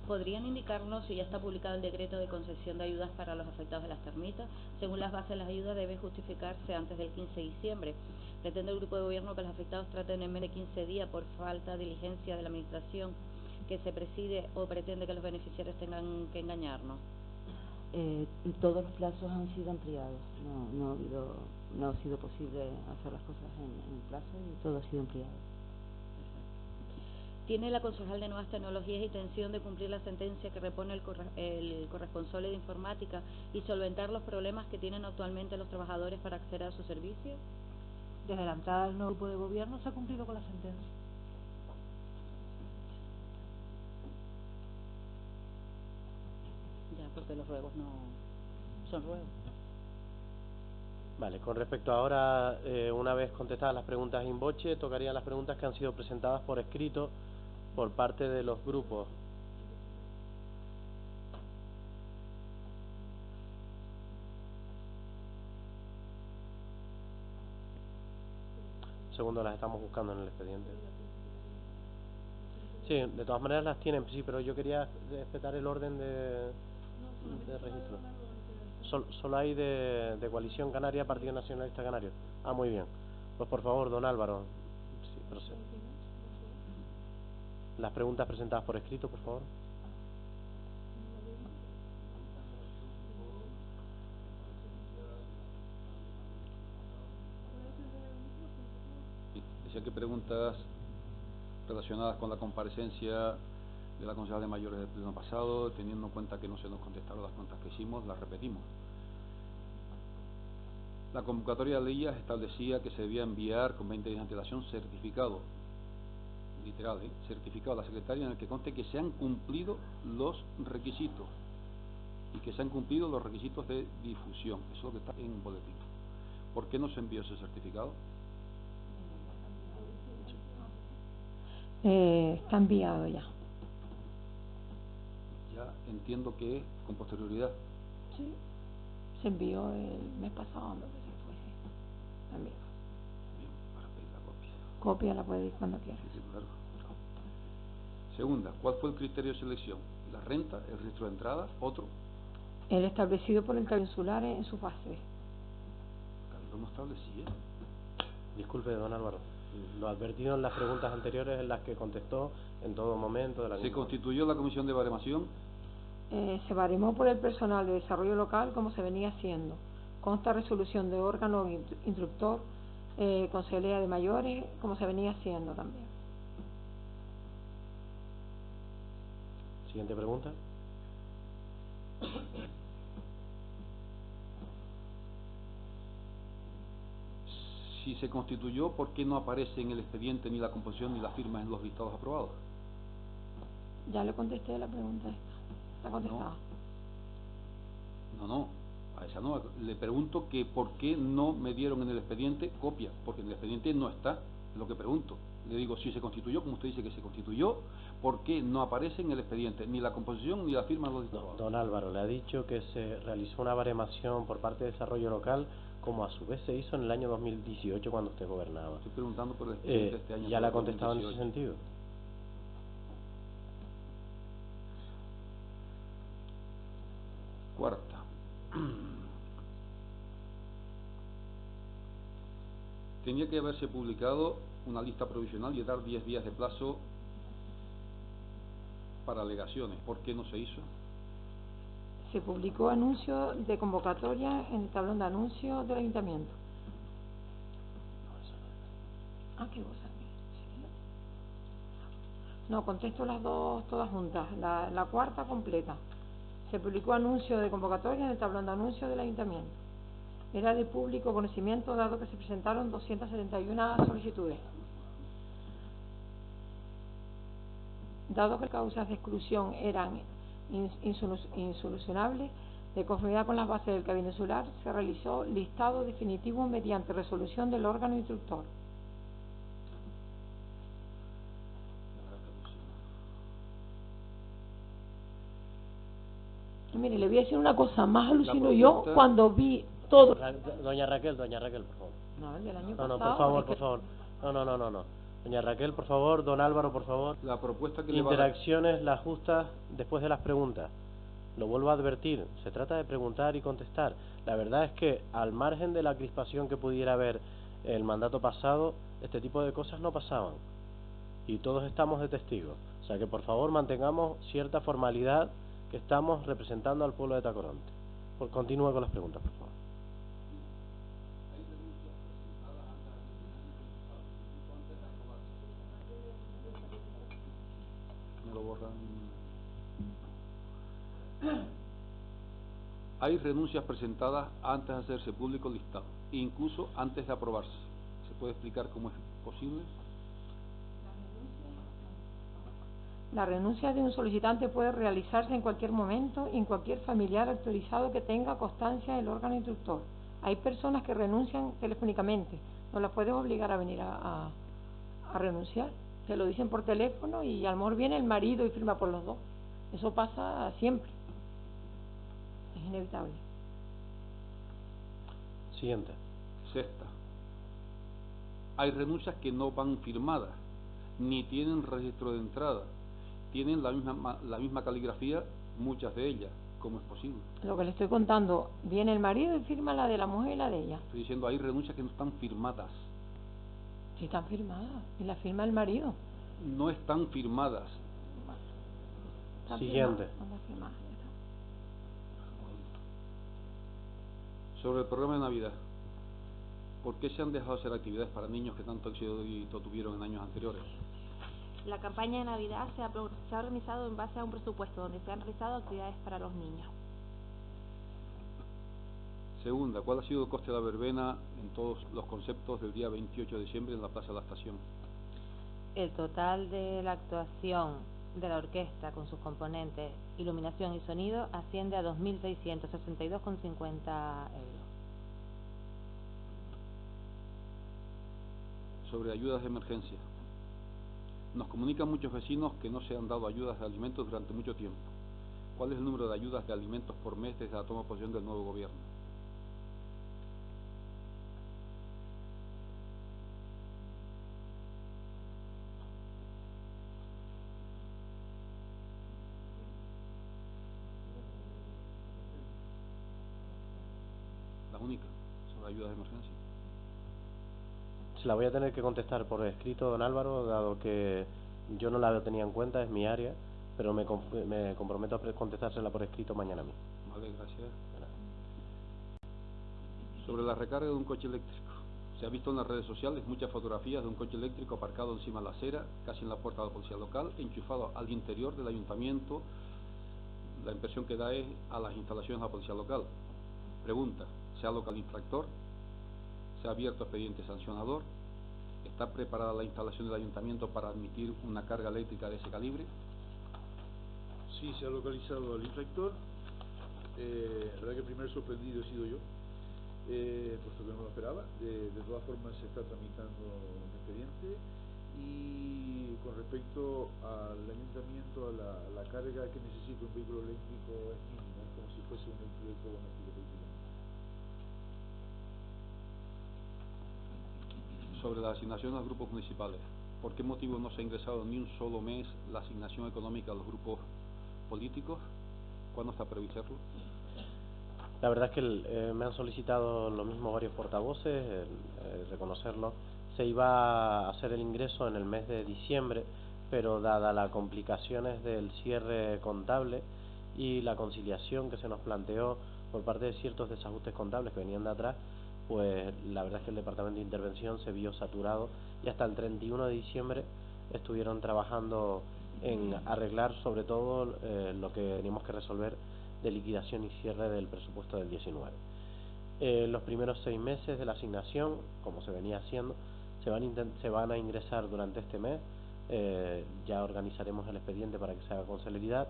Speaker 5: ¿Podrían indicarnos si ya está publicado el decreto de concesión de ayudas para los afectados de las termitas? Según las bases, las ayudas deben justificarse antes del 15 de diciembre. Pretende el grupo de gobierno que los afectados traten en menos de 15 días por falta de diligencia de la administración que se preside, o pretende que los beneficiarios tengan que engañarnos.
Speaker 9: Todos los plazos han sido ampliados. No ha sido posible hacer las cosas en el plazo y todo ha sido ampliado.
Speaker 5: ¿Tiene la concejal de Nuevas Tecnologías intención de cumplir la sentencia que repone el corresponsable de informática y solventar los problemas que tienen actualmente los trabajadores para acceder a su servicio?
Speaker 11: Desde la entrada del nuevo grupo de gobierno se ha cumplido con la sentencia.
Speaker 5: Ya, porque los ruegos no son ruegos.
Speaker 1: Vale, con respecto ahora, una vez contestadas las preguntas in voce, tocarían las preguntas que han sido presentadas por escrito por parte de los grupos. Un segundo, las estamos buscando en el expediente. Sí, de todas maneras las tienen, sí, pero yo quería respetar el orden de registro. Solo hay de Coalición Canaria, Partido Nacionalista Canario. Ah, muy bien. Pues por favor, don Álvaro. Sí, procede. Las preguntas presentadas por escrito, por favor.
Speaker 2: Decía que preguntas relacionadas con la comparecencia de la concejal de mayores del pleno pasado, teniendo en cuenta que no se nos contestaron las preguntas que hicimos, las repetimos. La convocatoria de leyes establecía que se debía enviar con 20 días de antelación certificado, literal, certificado a la secretaria en el que conste que se han cumplido los requisitos y que se han cumplido los requisitos de difusión. Eso es lo que está en el boletín. ¿Por qué no se envió ese certificado?
Speaker 12: Está enviado ya.
Speaker 2: Ya entiendo que con posterioridad.
Speaker 12: Sí, se envió el mes pasado, lo que se fue, sí. También.
Speaker 2: Bien, para pedir la copia.
Speaker 12: Copia la puede ir cuando quiera.
Speaker 2: Sí, claro. Segunda, ¿cuál fue el criterio de selección? ¿La renta, el registro de entrada, otro?
Speaker 12: El establecido por el Cabildo Insular en su fase.
Speaker 2: El Cabildo no establecía.
Speaker 1: Disculpe, don Álvaro. Lo advertido en las preguntas anteriores, en las que contestó en todo momento.
Speaker 2: ¿Se constituyó la comisión de baremación?
Speaker 12: Se baremó por el personal de desarrollo local como se venía haciendo. Consta resolución de órgano instructor, consejería de mayores, como se venía haciendo también.
Speaker 1: Siguiente pregunta.
Speaker 2: Si se constituyó, ¿por qué no aparece en el expediente ni la composición ni las firmas en los listados aprobados?
Speaker 12: Ya le contesté la pregunta esta. Está contestada.
Speaker 2: No, a esa no. Le pregunto que por qué no me dieron en el expediente copia, porque en el expediente no está, es lo que pregunto. Le digo, si se constituyó, como usted dice que se constituyó, ¿por qué no aparece en el expediente ni la composición ni la firma en los listados aprobados?
Speaker 1: Don Álvaro, le ha dicho que se realizó una baremación por parte de desarrollo local, como a su vez se hizo en el año 2018 cuando usted gobernaba.
Speaker 2: Estoy preguntando por el expediente de este año.
Speaker 1: ¿Ya le ha contestado en ese sentido?
Speaker 2: Cuarta. Tenía que haberse publicado una lista provisional y dar 10 días de plazo para alegaciones. ¿Por qué no se hizo?
Speaker 12: Se publicó anuncio de convocatoria en el tablón de anuncios del ayuntamiento. Ah, qué cosa. No, contesto las dos todas juntas. La cuarta completa. Se publicó anuncio de convocatoria en el tablón de anuncios del ayuntamiento. Era de público conocimiento dado que se presentaron 271 solicitudes. Dado que las causas de exclusión eran insolucionables, de conformidad con las bases del Cabildo Insular, se realizó listado definitivo mediante resolución del órgano instructor. Y mire, le voy a decir una cosa, más alucino yo cuando vi todo.
Speaker 1: Doña Raquel, por favor.
Speaker 12: No, el del año
Speaker 1: No,
Speaker 12: pasado.
Speaker 1: por favor. No. Doña Raquel, por favor. Don Álvaro, por favor.
Speaker 2: La propuesta que
Speaker 1: Interacciones las justas después de las preguntas. Lo vuelvo a advertir, se trata de preguntar y contestar. La verdad es que, al margen de la crispación que pudiera haber el mandato pasado, este tipo de cosas no pasaban. Y todos estamos de testigos. O sea que, por favor, mantengamos cierta formalidad, que estamos representando al pueblo de Tacoronte. Continúe con las preguntas, por favor.
Speaker 2: Me lo borran. Hay renuncias presentadas antes de hacerse público el listado, incluso antes de aprobarse. ¿Se puede explicar cómo es posible?
Speaker 12: La renuncia de un solicitante puede realizarse en cualquier momento y en cualquier familiar autorizado que tenga constancia del órgano instructor. Hay personas que renuncian telefónicamente, no las puedes obligar a venir a renunciar. Te lo dicen por teléfono y a lo mejor viene el marido y firma por los dos. Eso pasa siempre. Es inevitable.
Speaker 1: Siguiente.
Speaker 2: Sexta. Hay renuncias que no van firmadas, ni tienen registro de entrada. Tienen la misma caligrafía, muchas de ellas. ¿Cómo es posible?
Speaker 12: Lo que le estoy contando, viene el marido y firma la de la mujer y la de ella.
Speaker 2: Estoy diciendo, hay renuncias que no están firmadas.
Speaker 12: Sí están firmadas, y la firma el marido.
Speaker 2: No están firmadas.
Speaker 12: Están
Speaker 1: Siguiente.
Speaker 12: firmadas.
Speaker 2: Sobre el programa de Navidad. ¿Por qué se han dejado hacer actividades para niños que tanto éxito tuvieron en años anteriores?
Speaker 10: La campaña de Navidad se ha organizado en base a un presupuesto donde se han realizado actividades para los niños.
Speaker 2: Segunda, ¿cuál ha sido el coste de la verbena en todos los conceptos del día 28 de diciembre en la Plaza de la Estación?
Speaker 9: El total de la actuación de la orquesta con sus componentes, iluminación y sonido asciende a 2.662,50 euros.
Speaker 2: Sobre ayudas de emergencia. Nos comunican muchos vecinos que no se han dado ayudas de alimentos durante mucho tiempo. ¿Cuál es el número de ayudas de alimentos por mes desde la toma de posesión del nuevo gobierno? La única, sobre ayudas de emergencia.
Speaker 1: Se la voy a tener que contestar por escrito, don Álvaro, dado que yo no la tenía en cuenta, es mi área, pero me comprometo a contestársela por escrito mañana mismo.
Speaker 2: Vale, gracias. Sobre la recarga de un coche eléctrico. Se ha visto en las redes sociales muchas fotografías de un coche eléctrico aparcado encima de la acera, casi en la puerta de la policía local, enchufado al interior del ayuntamiento. La impresión que da es a las instalaciones de la policía local. Pregunta, ¿se ha localizado el infractor? ¿Se ha abierto expediente sancionador? ¿Está preparada la instalación del ayuntamiento para admitir una carga eléctrica de ese calibre?
Speaker 8: Sí, se ha localizado al infractor. La verdad que el primer sorprendido he sido yo, puesto que no lo esperaba. De todas formas se está tramitando un expediente. Y con respecto al ayuntamiento, la carga que necesita un vehículo eléctrico es mínima, es como si fuese un vehículo electrodoméstico prácticamente.
Speaker 2: Sobre la asignación a los grupos municipales. ¿Por qué motivo no se ha ingresado ni un solo mes la asignación económica a los grupos políticos? ¿Cuándo está previsto hacerlo?
Speaker 1: La verdad es que me han solicitado lo mismo varios portavoces, reconocerlo. Se iba a hacer el ingreso en el mes de diciembre, pero dada las complicaciones del cierre contable y la conciliación que se nos planteó por parte de ciertos desajustes contables que venían de atrás, pues la verdad es que el Departamento de Intervención se vio saturado y hasta el 31 de diciembre estuvieron trabajando en arreglar sobre todo lo que teníamos que resolver de liquidación y cierre del presupuesto del 19. Los primeros 6 meses de la asignación, como se venía haciendo, se van a ingresar durante este mes. Ya organizaremos el expediente para que se haga con celeridad,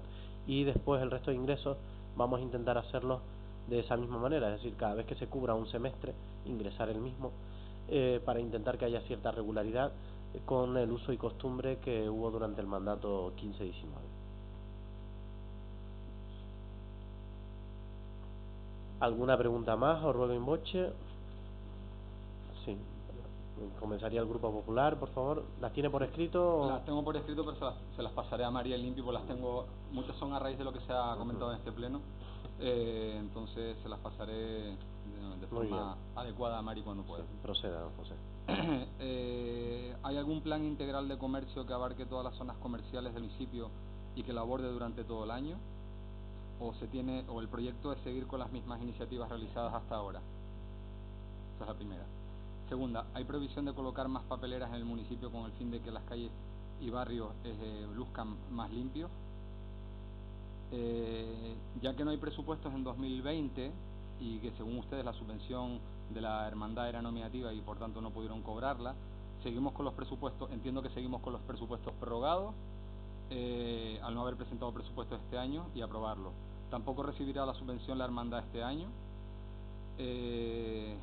Speaker 1: y después el resto de ingresos vamos a intentar hacerlo de esa misma manera, es decir, cada vez que se cubra un semestre, ingresar el mismo, para intentar que haya cierta regularidad con el uso y costumbre que hubo durante el mandato 15-19. ¿Alguna pregunta más o ruego in voce? Sí. Comenzaría el Grupo Popular, por favor. ¿Las tiene por escrito? O...
Speaker 4: Las tengo por escrito, pero se las pasaré a María limpio, porque las tengo, muchas son a raíz de lo que se ha comentado en este pleno. Entonces se las pasaré de forma adecuada a Mari cuando pueda.
Speaker 1: Sí, proceda, don José.
Speaker 4: ¿Hay algún plan integral de comercio que abarque todas las zonas comerciales del municipio y que lo aborde durante todo el año? ¿O el proyecto es seguir con las mismas iniciativas realizadas hasta ahora? Esa es la primera. Segunda, ¿hay previsión de colocar más papeleras en el municipio con el fin de que las calles y barrios luzcan más limpios? Ya que no hay presupuestos en 2020 y que según ustedes la subvención de la hermandad era nominativa y por tanto no pudieron cobrarla, seguimos con los presupuestos, entiendo que seguimos con los presupuestos prorrogados al no haber presentado presupuestos este año y aprobarlo. Tampoco recibirá la subvención la hermandad este año. ¿Cree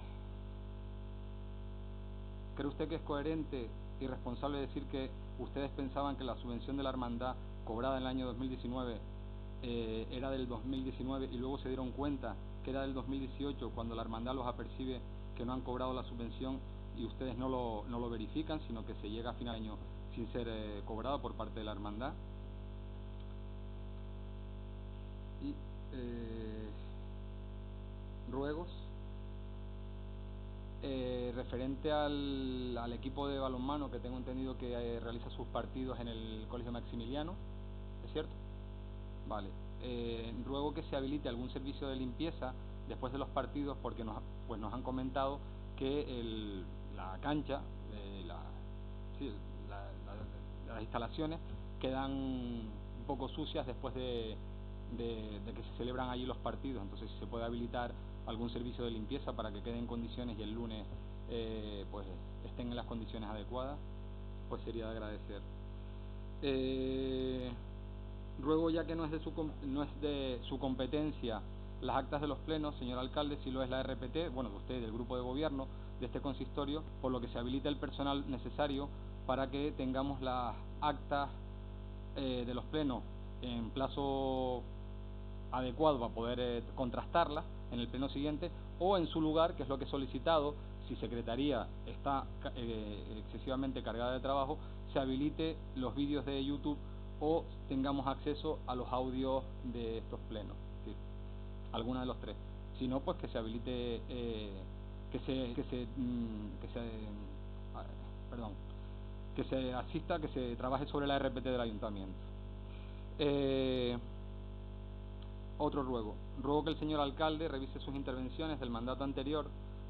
Speaker 4: usted que es coherente y responsable decir que ustedes pensaban que la subvención de la hermandad cobrada en el año 2019 era del 2019 y luego se dieron cuenta que era del 2018 cuando la hermandad los apercibe que no han cobrado la subvención y ustedes no lo verifican, sino que se llega a final de año sin ser cobrado por parte de la hermandad? Y ruegos. Referente al equipo de balonmano, que tengo entendido que realiza sus partidos en el Colegio Maximiliano, ¿es cierto? Vale. Ruego que se habilite algún servicio de limpieza después de los partidos, porque nos han comentado que la cancha, las instalaciones quedan un poco sucias después de que se celebran allí los partidos. Entonces, si se puede habilitar algún servicio de limpieza para que quede en condiciones y el lunes pues estén en las condiciones adecuadas, pues sería de agradecer. Ruego, ya que no es de su competencia las actas de los plenos, señor alcalde, si lo es la RPT, bueno, de usted, del grupo de gobierno de este consistorio, por lo que se habilita el personal necesario para que tengamos las actas de los plenos en plazo adecuado para poder contrastarlas en el pleno siguiente, o en su lugar, que es lo que he solicitado, si Secretaría está excesivamente cargada de trabajo, se habilite los vídeos de YouTube o tengamos acceso a los audios de estos plenos, es decir, alguna de los tres. Si no, pues que se habilite, que se asista, que se trabaje sobre la RPT del ayuntamiento. Otro ruego que el señor alcalde revise sus intervenciones del mandato anterior,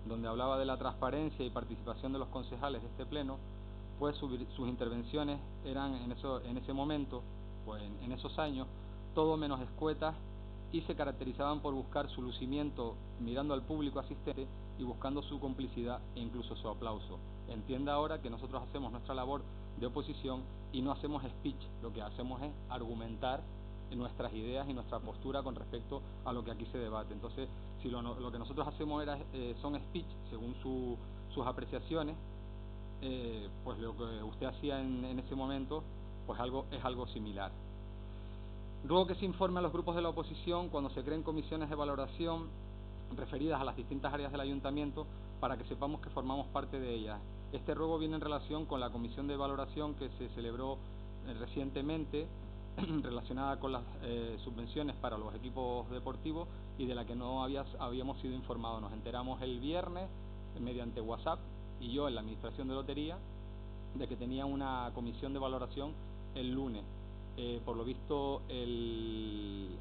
Speaker 4: donde hablaba de la transparencia y participación de los concejales de este pleno, pues sus intervenciones eran en ese momento, pues en esos años, todo menos escuetas, y se caracterizaban por buscar su lucimiento mirando al público asistente y buscando su complicidad e incluso su aplauso. Entienda ahora que nosotros hacemos nuestra labor de oposición y no hacemos speech, lo que hacemos es argumentar nuestras ideas y nuestra postura con respecto a lo que aquí se debate. Entonces, si lo que nosotros hacemos son speech según sus apreciaciones, pues lo que usted hacía en ese momento pues es algo similar. Ruego que se informe a los grupos de la oposición cuando se creen comisiones de valoración referidas a las distintas áreas del ayuntamiento para que sepamos que formamos parte de ellas. Este ruego viene en relación con la comisión de valoración que se celebró recientemente relacionada con las subvenciones para los equipos deportivos y de la que no habíamos sido informados. Nos enteramos el viernes mediante WhatsApp y yo en la administración de lotería de que tenía una comisión de valoración el lunes. Por lo visto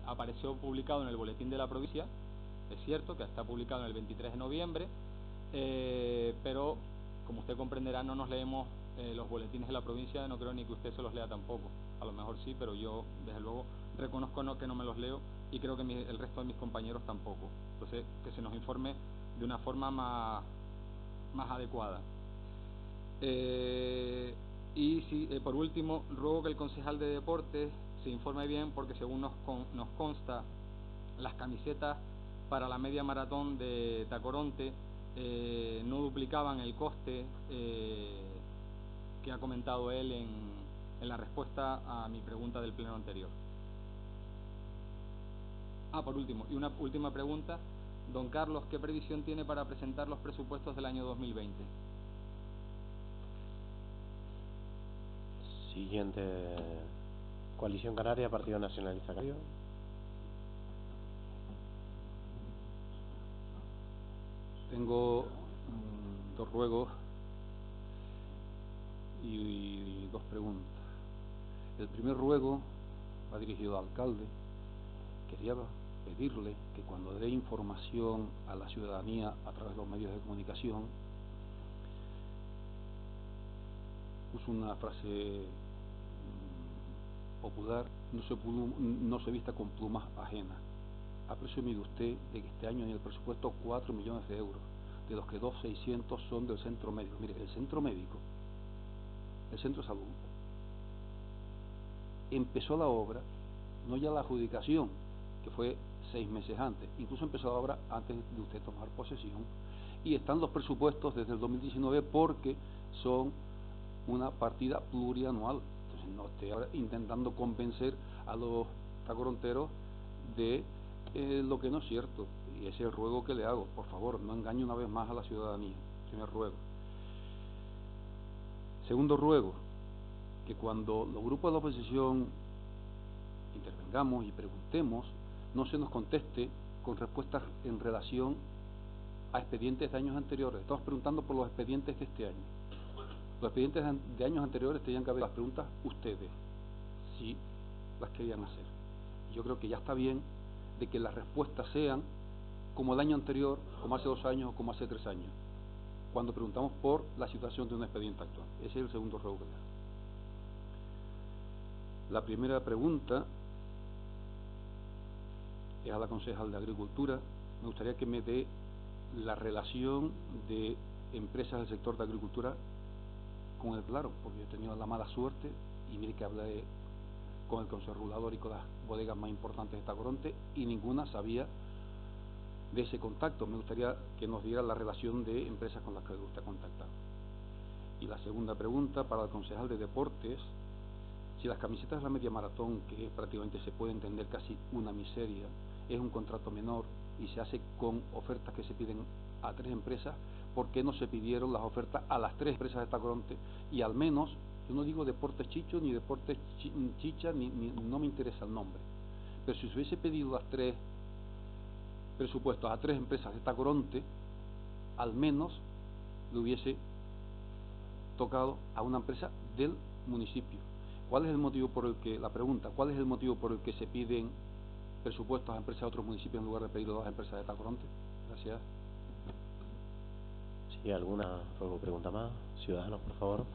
Speaker 4: apareció publicado en el boletín de la provincia, es cierto que está publicado en el 23 de noviembre, pero como usted comprenderá no nos leemos los boletines de la provincia, no creo ni que usted se los lea tampoco, a lo mejor sí, pero yo desde luego reconozco que no me los leo y creo que el resto de mis compañeros tampoco. Entonces, que se nos informe de una forma más adecuada. Y por último, ruego que el concejal de deportes se informe bien, porque según nos consta, las camisetas para la media maratón de Tacoronte no duplicaban el coste que ha comentado él en la respuesta a mi pregunta del pleno anterior. Por último, y una última pregunta, don Carlos, ¿qué previsión tiene para presentar los presupuestos del año 2020?
Speaker 1: Siguiente. Coalición Canaria, Partido Nacionalista Canario.
Speaker 2: Tengo dos ruegos y dos preguntas. El primer ruego va dirigido al alcalde. Quería pedirle que cuando dé información a la ciudadanía a través de los medios de comunicación, uso una frase popular, no se vista con plumas ajenas. Ha presumido usted de que este año en el presupuesto 4 millones de euros, de los que 2.600 son del centro médico. Mire, el centro médico, el centro de salud, empezó la obra, no ya la adjudicación, que fue 6 meses antes, incluso empezó la obra antes de usted tomar posesión, y están los presupuestos desde el 2019 porque son una partida plurianual. Entonces no esté ahora intentando convencer a los tacoronteros de lo que no es cierto, y ese es el ruego que le hago. Por favor, no engañe una vez más a la ciudadanía. Primer ruego. Segundo ruego, que cuando los grupos de la oposición intervengamos y preguntemos, no se nos conteste con respuestas en relación a expedientes de años anteriores. Estamos preguntando por los expedientes de este año. Los expedientes de años anteriores tenían que haber las preguntas ustedes, si las querían hacer. Yo creo que ya está bien de que las respuestas sean como el año anterior, como hace 2 años o como hace 3 años, cuando preguntamos por la situación de un expediente actual. Ese es el segundo ruego que le hago. La primera pregunta es a la concejal de Agricultura. Me gustaría que me dé la relación de empresas del sector de agricultura con el Claro, porque yo he tenido la mala suerte, y mire que hablé con el Consejo Regulador y con las bodegas más importantes de Tacoronte, y ninguna sabía de ese contacto. Me gustaría que nos diera la relación de empresas con las que usted ha contactado. Y la segunda pregunta para el concejal de Deportes: si las camisetas de la media maratón, que prácticamente se puede entender casi una miseria, es un contrato menor y se hace con ofertas que se piden a 3 empresas, ¿por qué no se pidieron las ofertas a las 3 empresas de Tacoronte? Y al menos, yo no digo Deportes Chicho ni Deportes Chicha, ni no me interesa el nombre, pero si se hubiese pedido las 3 presupuestos a 3 empresas de Tacoronte, al menos le hubiese tocado a una empresa del municipio. ¿Cuál es el motivo por el que, la pregunta, cuál es el motivo por el que se piden presupuestos a empresas de otros municipios en lugar de pedirlo a las empresas de Tacoronte? Gracias.
Speaker 1: Sí, ¿alguna pregunta más? Ciudadanos, por favor.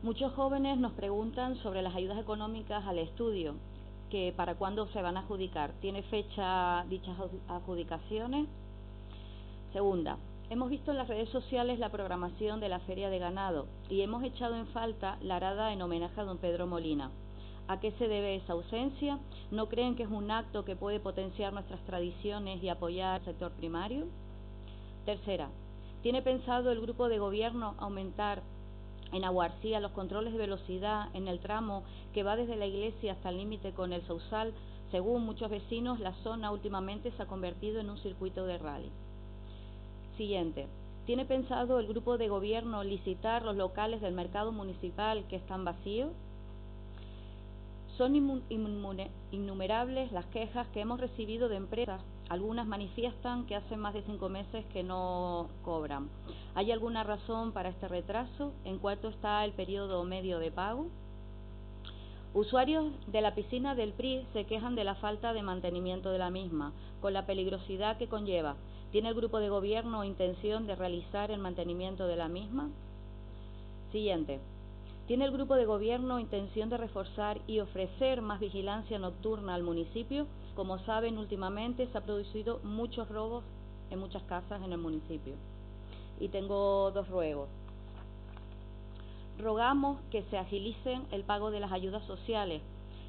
Speaker 5: Muchos jóvenes nos preguntan sobre las ayudas económicas al estudio, que para cuándo se van a adjudicar. ¿Tiene fecha dichas adjudicaciones? Segunda, hemos visto en las redes sociales la programación de la Feria de Ganado y hemos echado en falta la arada en homenaje a don Pedro Molina. ¿A qué se debe esa ausencia? ¿No creen que es un acto que puede potenciar nuestras tradiciones y apoyar al sector primario? Tercera, ¿tiene pensado el grupo de gobierno aumentar en Aguarcía los controles de velocidad en el tramo que va desde la iglesia hasta el límite con el Sausal? Según muchos vecinos, la zona últimamente se ha convertido en un circuito de rally. Siguiente, ¿tiene pensado el grupo de gobierno licitar los locales del mercado municipal que están vacíos? Son innumerables las quejas que hemos recibido de empresas. Algunas manifiestan que hace más de 5 meses que no cobran. ¿Hay alguna razón para este retraso? ¿En cuánto está el periodo medio de pago? Usuarios de la piscina del PRI se quejan de la falta de mantenimiento de la misma, con la peligrosidad que conlleva. ¿Tiene el grupo de gobierno intención de realizar el mantenimiento de la misma? Siguiente. ¿Tiene el grupo de gobierno intención de reforzar y ofrecer más vigilancia nocturna al municipio? Como saben, últimamente se ha producido muchos robos en muchas casas en el municipio. Y tengo dos ruegos. Rogamos que se agilicen el pago de las ayudas sociales.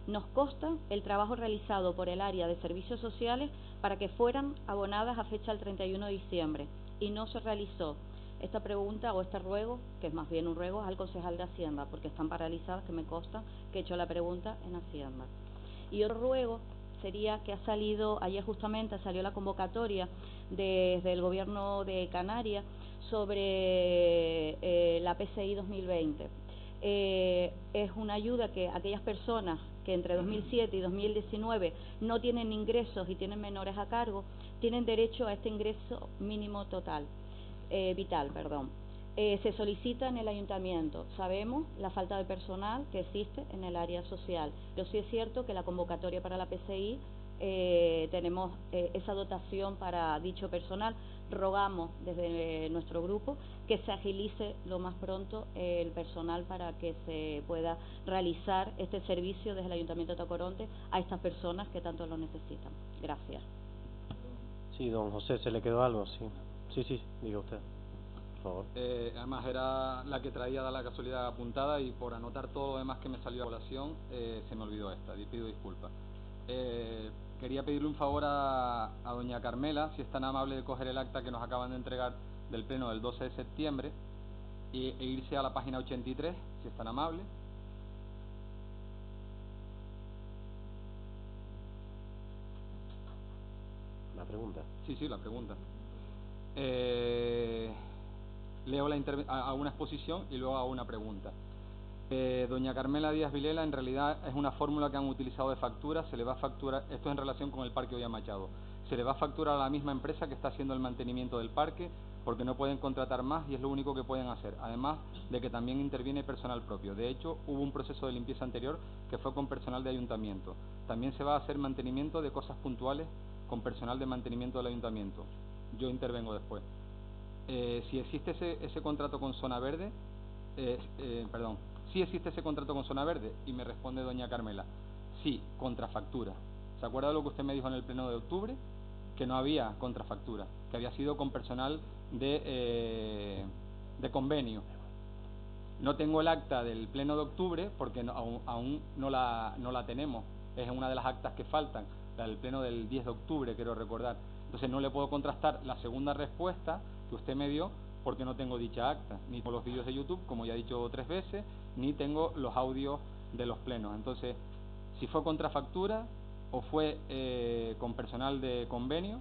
Speaker 5: Nos consta el trabajo realizado por el área de servicios sociales para que fueran abonadas a fecha del 31 de diciembre y no se realizó. Esta pregunta o este ruego, que es más bien un ruego, es al concejal de Hacienda, porque están paralizadas, que me consta que he hecho la pregunta en Hacienda. Y otro ruego sería que ayer justamente salió la convocatoria desde el Gobierno de Canarias sobre la PCI 2020. Es una ayuda que aquellas personas que entre 2007 y 2019 no tienen ingresos y tienen menores a cargo, tienen derecho a este ingreso mínimo vital. Se solicita en el ayuntamiento. Sabemos la falta de personal que existe en el área social, pero sí es cierto que la convocatoria para la PCI tenemos esa dotación para dicho personal. Rogamos desde nuestro grupo que se agilice lo más pronto el personal para que se pueda realizar este servicio desde el Ayuntamiento de Tacoronte a estas personas que tanto lo necesitan. Gracias.
Speaker 1: Sí, don José, ¿se le quedó algo? Sí, diga usted, por favor.
Speaker 4: Además era la que traía de la casualidad apuntada y por anotar todo lo demás que me salió a colación se me olvidó esta, y pido disculpas. Quería pedirle un favor a doña Carmela, si es tan amable de coger el acta que nos acaban de entregar del pleno del 12 de septiembre e irse a la página 83, si es tan amable.
Speaker 1: ¿La pregunta?
Speaker 4: Sí, la pregunta. Leo a una exposición y luego hago una pregunta. Doña Carmela Díaz Vilela, en realidad es una fórmula que han utilizado de factura, se le va a facturar, esto es en relación con el Parque Ollanta Machado, se le va a facturar a la misma empresa que está haciendo el mantenimiento del parque, porque no pueden contratar más y es lo único que pueden hacer, además de que también interviene personal propio. De hecho, hubo un proceso de limpieza anterior que fue con personal de ayuntamiento. También se va a hacer mantenimiento de cosas puntuales con personal de mantenimiento del ayuntamiento. Yo intervengo después. Si existe ese contrato con Zona Verde, sí existe ese contrato con Zona Verde, y me responde doña Carmela, sí, contrafactura. ¿Se acuerda de lo que usted me dijo en el pleno de octubre? Que no había contrafactura, que había sido con personal de convenio. No tengo el acta del pleno de octubre porque aún no la tenemos, es una de las actas que faltan, la del pleno del 10 de octubre, quiero recordar. Entonces no le puedo contrastar la segunda respuesta que usted me dio porque no tengo dicha acta, ni tengo los vídeos de YouTube, como ya he dicho 3 veces, ni tengo los audios de los plenos. Entonces, si fue contrafactura o fue con personal de convenio,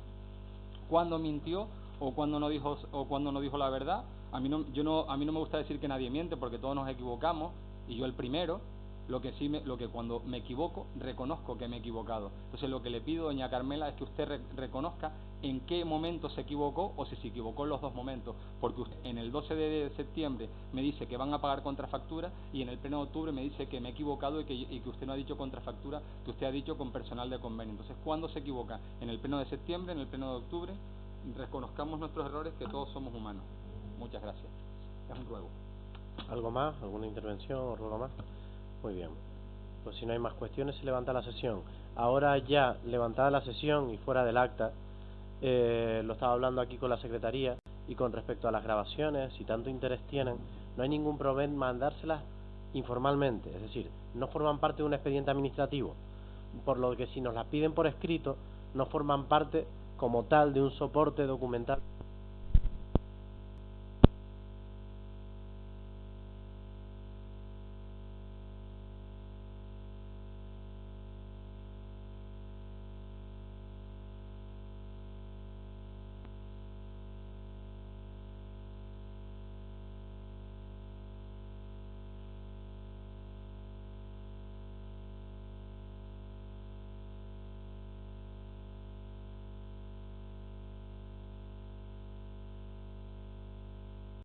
Speaker 4: cuándo mintió o cuándo no dijo la verdad. A mí no me gusta decir que nadie miente porque todos nos equivocamos y yo el primero. Lo que cuando me equivoco, reconozco que me he equivocado. Entonces lo que le pido, doña Carmela, es que usted reconozca en qué momento se equivocó o si se equivocó en los dos momentos, porque usted en el 12 de septiembre me dice que van a pagar contrafactura y en el pleno de octubre me dice que me he equivocado y que usted no ha dicho contrafactura, que usted ha dicho con personal de convenio. Entonces, ¿cuándo se equivoca? ¿En el pleno de septiembre, en el pleno de octubre? Reconozcamos nuestros errores, que todos somos humanos. Muchas gracias. Es un ruego.
Speaker 1: ¿Algo más? ¿Alguna intervención o ruego más? Muy bien. Pues si no hay más cuestiones, se levanta la sesión. Ahora ya levantada la sesión y fuera del acta, lo estaba hablando aquí con la Secretaría, y con respecto a las grabaciones, si tanto interés tienen, no hay ningún problema en mandárselas informalmente, es decir, no forman parte de un expediente administrativo, por lo que si nos las piden por escrito, no forman parte como tal de un soporte documental.